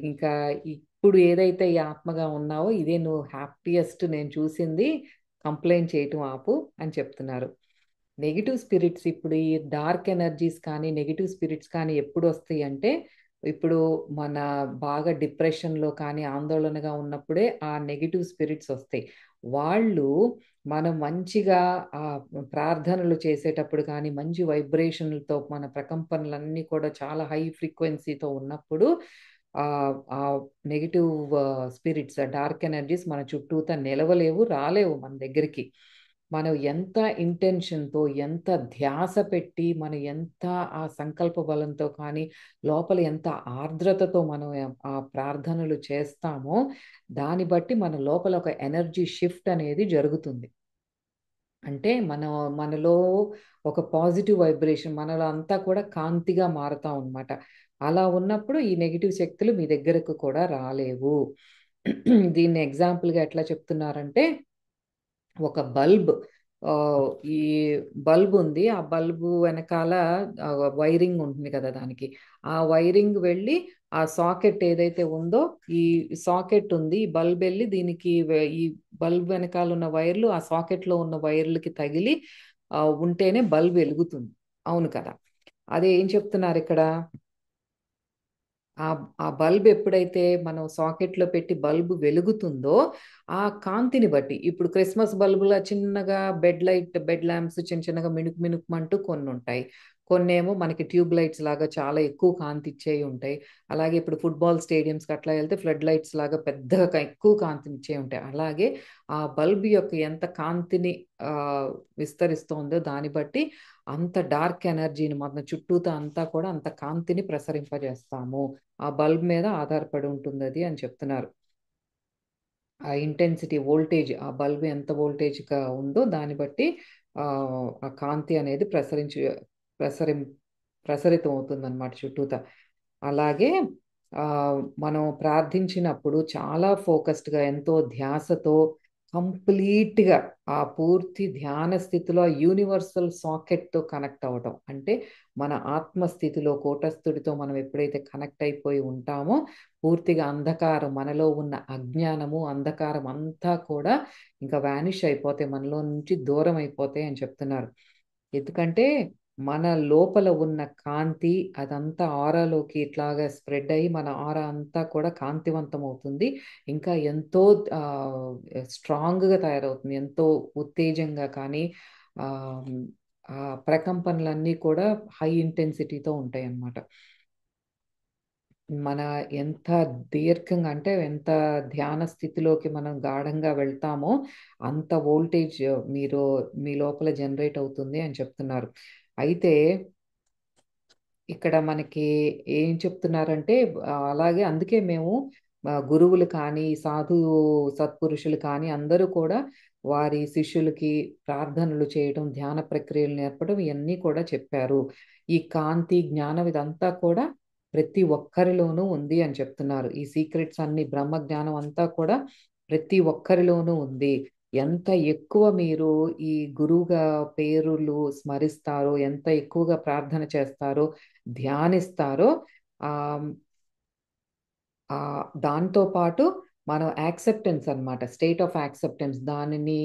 ఇంకా ఇప్పుడు ఏదైతే ఈ ఆత్మగా ఉన్నావో ఇదే నువ్వు హ్యాపీయెస్ట్ నేను చూసింది. కంప్లెయింట్ చేయటం ఆపు అని చెప్తున్నారు. నెగెటివ్ స్పిరిట్స్ ఇప్పుడు ఈ డార్క్ ఎనర్జీస్ కానీ, నెగెటివ్ స్పిరిట్స్ కానీ ఎప్పుడొస్తాయంటే, ఇప్పుడు మన బాగా డిప్రెషన్‌లో కానీ, ఆందోళనగా ఉన్నప్పుడే ఆ నెగెటివ్ స్పిరిట్స్ ఒస్తాయి. వాళ్ళు మనం మంచిగా ప్రార్థనలు చేసేటప్పుడు కానీ, మంచి వైబ్రేషన్‌లతో మన ప్రకంపనలన్నీ కూడా చాలా హై ఫ్రీక్వెన్సీతో ఉన్నప్పుడు ఆ నెగెటివ్ స్పిరిట్స్, డార్క్ ఎనర్జీస్ మన చుట్టూతా నిలవలేవు, రాలేవు మన దగ్గరికి. మనం ఎంత ఇంటెన్షన్‌తో, ఎంత ధ్యాస పెట్టి, మనం ఎంత ఆ సంకల్ప బలంతో కానీ, లోపల ఎంత ఆర్ద్రతతో మనం ఆ ప్రార్థనలు చేస్తామో, దాన్ని బట్టి మన లోపల ఒక ఎనర్జీ షిఫ్ట్ అనేది జరుగుతుంది. అంటే మనలో ఒక పాజిటివ్ వైబ్రేషన్ మనలో అంతా కూడా కాంతిగా మారతాం అనమాట. అలా ఉన్నప్పుడు ఈ నెగెటివ్ శక్తులు మీ దగ్గరకు కూడా రాలేవు. దీన్ని ఎగ్జాంపుల్‌గా ఎట్లా చెప్తున్నారంటే ఒక బల్బ్ ఆహ్, ఈ బల్బ్ ఉంది. ఆ బల్బు వెనకాల వైరింగ్ ఉంటుంది కదా! దానికి. ఆ వైరింగ్ వెళ్ళి ఆ సాకెట్ ఏదైతే ఉందో, ఈ సాకెట్ ఉంది. ఈ బల్బ్ ఎళ్లి దీనికి ఈ బల్బ్ వెనకాల ఉన్న వైర్లు ఆ సాకెట్‌లో ఉన్న వైర్లకి తగిలి ఉంటేనే బల్బ్ ఎలుగుతుంది. అవును కదా! అదే ఏం చెప్తున్నారిక్కడ? ఆ బల్బ్ ఎప్పుడైతే మనం సాకెట్‌లో పెట్టి బల్బ్ వెలుగుతుందో, ఆ కాంతిని బట్టి ఇప్పుడు క్రిస్మస్ బల్బులా చిన్నగా బెడ్ ల్యాంప్స్ చిన్న చిన్నగా మిణుకు మిణుకుమంటూ కొన్నుంటాయి. కొన్నేమో మనకి ట్యూబ్ లైట్స్ లాగా చాలా ఎక్కువ కాంతిచ్చేయి ఉంటాయి. అలాగే ఇప్పుడు ఫుట్‌బాల్ స్టేడియంస్‌కి అట్లా ఎళ్తే ఫ్లడ్ లైట్స్ లాగా పెద్దగా ఎక్కువ కాంతినిచ్చేయి ఉంటాయి. అలాగే ఆ బల్బ్ యొక్క ఎంత కాంతిని ఆహ్, విస్తరిస్తోందో దాన్ని బట్టి అంత డార్క్ ఎనర్జీని మన చుట్టూతా అంతా కూడా అంత కాంతిని ప్రసరింపజేస్తాము. ఆ బల్బ్ మీద ఆధారపడి ఉంటుందది అని చెప్తున్నారు. ఆ ఇంటెన్సిటీ వోల్టేజ్ ఆ బల్బ్ ఎంత వోల్టేజ్‌గా ఉందో దాన్ని బట్టి ఆ కాంతి అనేది ప్రసరిం ప్రసరితం అవుతుందనమాట చుట్టూతా. అలాగే మనం ప్రార్థించినప్పుడు చాలా ఫోకస్డ్‌గా ఎంతో ధ్యాసతో కంప్లీట్‌గా ఆ పూర్తి ధ్యాన స్థితిలో యూనివర్సల్ సాకెట్‌తో కనెక్ట్ అవ్వటం. అంటే మన ఆత్మ స్థితిలో కూటస్థుడితో మనం ఎప్పుడైతే కనెక్ట్ అయిపోయి ఉంటామో పూర్తిగా అంధకారం మనలో ఉన్న అజ్ఞానము, అంధకారం అంతా కూడా ఇంకా వానిష్ అయిపోతాయి. మనలో నుంచి దూరం అయిపోతాయి అని చెప్తున్నారు. ఎందుకంటే మన లోపల ఉన్న కాంతి అదంతా ఆరాలోకి ఇట్లాగా స్ప్రెడ్ అయ్యి మన ఆరా అంతా కూడా కాంతివంతం అవుతుంది. ఇంకా ఎంతో స్ట్రాంగ్గా తయారవుతుంది. ఎంతో ఉత్తేజంగా కానీ ఆ, ఆ ప్రకంపనలన్నీ కూడా హై ఇంటెన్సిటీతో ఉంటాయి అన్నమాట. మన ఎంత దీర్ఘంగా అంటే ఎంత ధ్యాన స్థితిలోకి మనం గాఢంగా వెళ్తామో అంత వోల్టేజ్ మీరు మీ లోపల జనరేట్ అవుతుంది అని చెప్తున్నారు. అయితే ఇక్కడ మనకి ఏం చెప్తున్నారంటే అలాగే అందుకే మేము గురువులు కానీ సాధు సత్పురుషులు కానీ అందరూ కూడా వారి శిష్యులకి ప్రార్థనలు చేయడం ధ్యాన ప్రక్రియలు నేర్పడం ఇవన్నీ కూడా చెప్పారు. ఈ కాంతి జ్ఞానం ఇదంతా కూడా ప్రతి ఒక్కరిలోనూ ఉంది అని చెప్తున్నారు. ఈ సీక్రెట్స్ అన్ని బ్రహ్మ జ్ఞానం అంతా కూడా ప్రతి ఒక్కరిలోనూ ఉంది. ఎంత ఎక్కువ మీరు ఈ గురువుగా పేరులు స్మరిస్తారో, ఎంత ఎక్కువగా ప్రార్థన చేస్తారో, ధ్యానిస్తారో ఆ దాంతో పాటు మనం యాక్సెప్టెన్స్ అన్నమాట. స్టేట్ ఆఫ్ యాక్సెప్టెన్స్ దానిని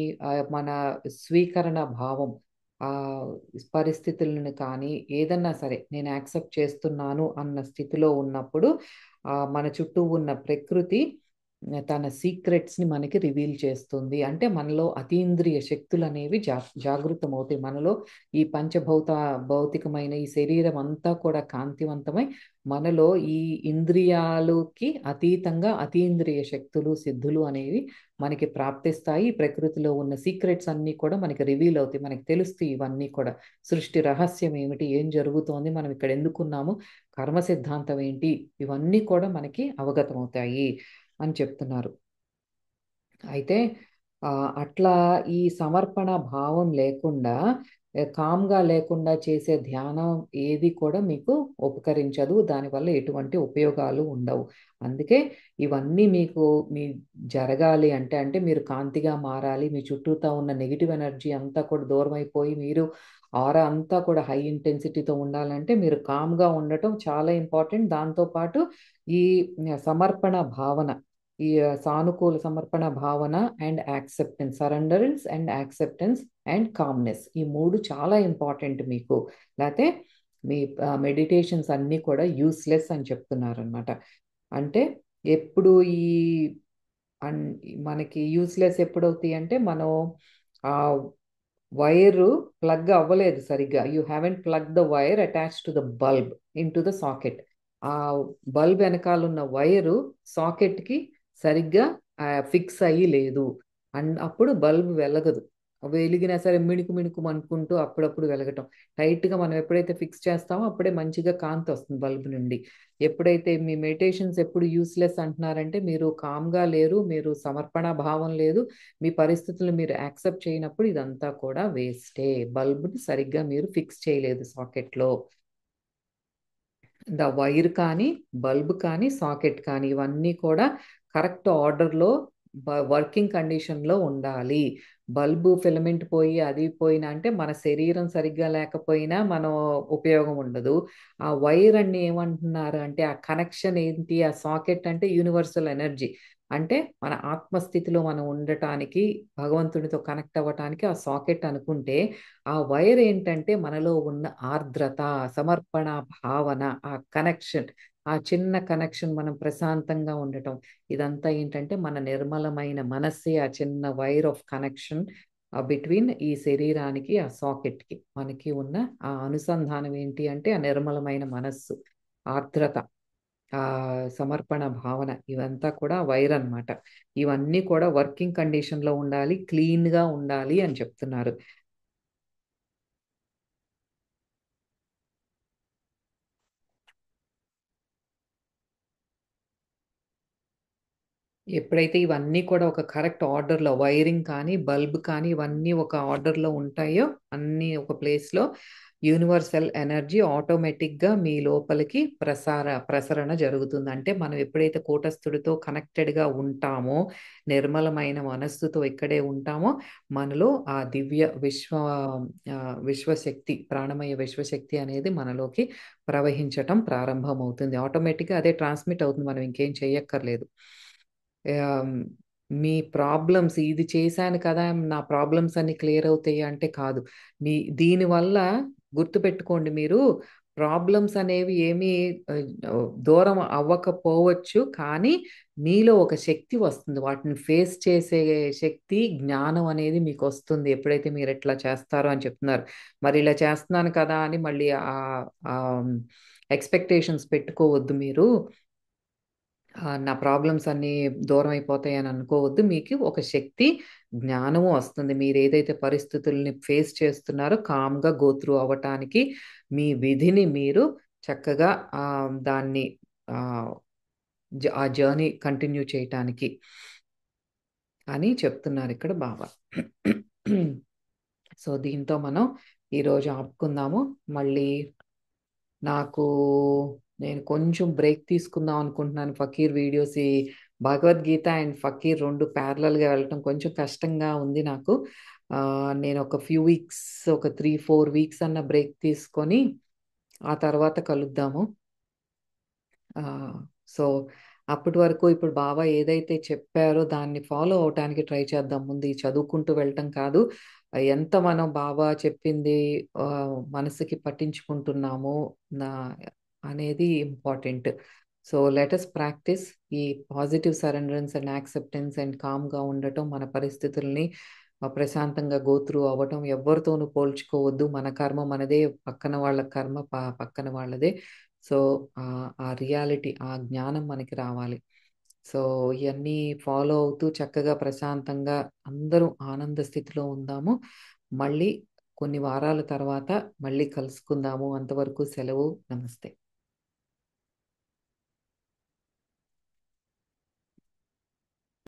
మన స్వీకరణ భావం ఆ పరిస్థితులను కానీ ఏదన్నా సరే నేను యాక్సెప్ట్ చేస్తున్నాను అన్న స్థితిలో ఉన్నప్పుడు మన చుట్టూ ఉన్న ప్రకృతి తన సీక్రెట్స్ ని మనకి రివీల్ చేస్తుంది. అంటే మనలో అతీంద్రియ శక్తులు అనేవి జాగృతం అవుతాయి. మనలో ఈ భౌతికమైన ఈ శరీరం అంతా కూడా కాంతివంతమై మనలో ఈ ఇంద్రియాలకి అతీతంగా అతీంద్రియ శక్తులు సిద్ధులు అనేవి మనకి ప్రాప్తిస్తాయి. ప్రకృతిలో ఉన్న సీక్రెట్స్ అన్నీ కూడా మనకి రివీల్ అవుతాయి. మనకి తెలుస్తాయి ఇవన్నీ కూడా. సృష్టి రహస్యం ఏమిటి, ఏం జరుగుతోంది, మనం ఇక్కడ ఎందుకున్నాము, కర్మ సిద్ధాంతం ఏంటి, ఇవన్నీ కూడా మనకి అవగతం అవుతాయి అని చెప్తున్నారు. అయితే అట్లా ఈ సమర్పణ భావం లేకుండా కామ్గా లేకుండా చేసే ధ్యానం ఏది కూడా మీకు ఉపకరించదు. దానివల్ల ఎటువంటి ఉపయోగాలు ఉండవు. అందుకే ఇవన్నీ మీకు మీ జరగాలి అంటే అంటే మీరు కాంతిగా మారాలి. మీ చుట్టూతా ఉన్న నెగిటివ్ ఎనర్జీ అంతా కూడా దూరం అయిపోయి మీరు ఆరా అంతా కూడా హై ఇంటెన్సిటీతో ఉండాలంటే మీరు కామ్గా ఉండటం చాలా ఇంపార్టెంట్. దాంతోపాటు ఈ సమర్పణ భావన, ఈ సానుకూల సమర్పణ భావన and acceptance, సరెండరెన్స్ and acceptance and calmness, ఈ మూడు చాలా ఇంపార్టెంట్ మీకు. లేకపోతే మీ మెడిటేషన్స్ అన్నీ కూడా యూస్లెస్ అని చెప్తున్నారు అనమాట. అంటే ఎప్పుడు ఈ అన్ మనకి యూస్లెస్ ఎప్పుడవుతాయి అంటే మనం ఆ వైరు ప్లగ్ అవ్వలేదు సరిగ్గా. You haven't plug the wire attach to the bulb into the socket. ఆ బల్బ్ వెనకాల ఉన్న వైరు సాకెట్కి సరిగ్గా ఫిక్స్ అయ్యి లేదు. అండ్ అప్పుడు బల్బ్ వెలగదు. వెలిగినా సరే మిణుకు మిణుకు అనుకుంటూ అప్పుడప్పుడు వెలగటం. టైట్గా మనం ఎప్పుడైతే ఫిక్స్ చేస్తామో అప్పుడే మంచిగా కాంతి వస్తుంది బల్బ్ నుండి. ఎప్పుడైతే మీ మెడిటేషన్స్ ఎప్పుడు యూస్లెస్ అంటున్నారంటే మీరు కామ్గా లేరు, మీరు సమర్పణ భావం లేదు, మీ పరిస్థితులను మీరు యాక్సెప్ట్ చేయనప్పుడు ఇదంతా కూడా వేస్టే. బల్బుని సరిగ్గా మీరు ఫిక్స్ చేయలేదు సాకెట్లో. వైర్ కానీ బల్బ్ కానీ సాకెట్ కానీ ఇవన్నీ కూడా కరెక్ట్ ఆర్డర్లో వర్కింగ్ కండిషన్లో ఉండాలి. బల్బు ఫిలమెంట్ పోయి అది పోయినా అంటే మన శరీరం సరిగ్గా లేకపోయినా మనం ఉపయోగం ఉండదు. ఆ వైర్ అన్ని ఏమంటున్నారు అంటే ఆ కనెక్షన్ ఏంటి, ఆ సాకెట్ అంటే యూనివర్సల్ ఎనర్జీ. అంటే మన ఆత్మస్థితిలో మనం ఉండటానికి, భగవంతునితో కనెక్ట్ అవ్వటానికి ఆ సాకెట్ అనుకుంటే ఆ వైర్ ఏంటంటే మనలో ఉన్న ఆర్ద్రత, సమర్పణ భావన, ఆ కనెక్షన్, ఆ చిన్న కనెక్షన్, మనం ప్రశాంతంగా ఉండటం, ఇదంతా ఏంటంటే మన నిర్మలమైన మనస్సే ఆ చిన్న వైర్ ఆఫ్ కనెక్షన్ బిట్వీన్ ఈ శరీరానికి ఆ సాకెట్కి మనకి ఉన్న ఆ అనుసంధానం ఏంటి అంటే ఆ నిర్మలమైన మనస్సు, ఆర్ద్రత, ఆ సమర్పణ భావన, ఇవంతా కూడా వైర్ అన్నమాట. ఇవన్నీ కూడా వర్కింగ్ కండిషన్లో ఉండాలి, క్లీన్గా ఉండాలి అని చెప్తున్నారు. ఎప్పుడైతే ఇవన్నీ కూడా ఒక కరెక్ట్ ఆర్డర్‌లో వైరింగ్ కానీ, బల్బ్ కానీ ఇవన్నీ ఒక ఆర్డర్‌లో ఉంటాయో, అన్నీ ఒక ప్లేస్‌లో యూనివర్సల్ ఎనర్జీ ఆటోమేటిక్‌గా మీ లోపలికి ప్రసరణ జరుగుతుంది. అంటే మనం ఎప్పుడైతే కూటస్థుడితో కనెక్టెడ్‌గా ఉంటామో, నిర్మలమైన మనస్సుతో ఇక్కడే ఉంటామో, మనలో ఆ దివ్య విశ్వశక్తి, ప్రాణమయ విశ్వశక్తి అనేది మనలోకి ప్రవహించటం ప్రారంభమవుతుంది. ఆటోమేటిక్‌గా అదే ట్రాన్స్మిట్ అవుతుంది. మనం ఇంకేం చేయక్కర్లేదు. ఆహ్, మీ ప్రాబ్లమ్స్ ఇది చేశాను కదా! నా ప్రాబ్లమ్స్ అన్నీ క్లియర్ అవుతాయి అంటే కాదు. మీ దీనివల్ల గుర్తుపెట్టుకోండి మీరు. ప్రాబ్లమ్స్ అనేవి ఏమీ దూరం అవ్వకపోవచ్చు, కానీ మీలో ఒక శక్తి వస్తుంది. వాటిని ఫేస్ చేసే శక్తి, జ్ఞానం అనేది మీకు వస్తుంది. ఎప్పుడైతే మీరు ఇట్లా చేస్తారో అని చెప్తున్నారు. మరి ఇలా చేస్తున్నాను కదా అని మళ్ళీ ఎక్స్పెక్టేషన్స్ పెట్టుకోవద్దు మీరు. నా ప్రాబ్లమ్స్ అన్నీ దూరం అయిపోతాయని అనుకోవద్దు. మీకు ఒక శక్తి, జ్ఞానము వస్తుంది. మీరు ఏదైతే పరిస్థితుల్ని ఫేస్ చేస్తున్నారో కామ్‌గా గో త్రూ అవ్వటానికి, మీ విధిని మీరు చక్కగా దాన్ని ఆహ్, ఆ జర్నీ కంటిన్యూ చేయటానికి అని చెప్తున్నారిక్కడ బాబా. సో, దీంతో మనం ఈరోజు ఆపుకుందాము. మళ్ళీ నాకు నేను కొంచెం బ్రేక్ తీసుకుందాం అనుకుంటున్నాను. ఫకీర్ వీడియోస్, ఈ భగవద్గీత అండ్ ఫకీర్ 2 ప్యారలల్‌గా వెళ్ళటం కొంచెం కష్టంగా ఉంది నాకు. నేను ఒక ఫ్యూ వీక్స్, ఒక 3, 4 వీక్స్ అన్న బ్రేక్ తీసుకొని ఆ తర్వాత కలుద్దాము. సో, అప్పటి వరకు ఇప్పుడు బాబా ఏదైతే చెప్పారో దాన్ని ఫాలో అవ్వటానికి ట్రై చేద్దాం. ముందు ఈ చదువుకుంటూ వెళ్ళటం కాదు. ఎంత మనం బాబా చెప్పింది మనసుకి పట్టించుకుంటున్నామో నా అనేది important. So, let us practise ఈ positive surrenderance and acceptance and కామ్‌గా ఉండటం, మన పరిస్థితుల్ని ప్రశాంతంగా గో త్రూ అవ్వటం, ఎవ్వరితోనూ పోల్చుకోవద్దు. మన కర్మ మనదే, పక్కన వాళ్ళ కర్మ పక్కన వాళ్ళదే. సో, ఆ రియాలిటీ, ఆ జ్ఞానం మనకి రావాలి. సో, ఇయన్నీ ఫాలో అవుతూ చక్కగా ప్రశాంతంగా అందరూ ఆనంద స్థితిలో ఉందాము. మళ్ళీ కొన్ని వారాల తర్వాత మళ్ళీ కలుసుకుందాము. అంతవరకు సెలవు. నమస్తే.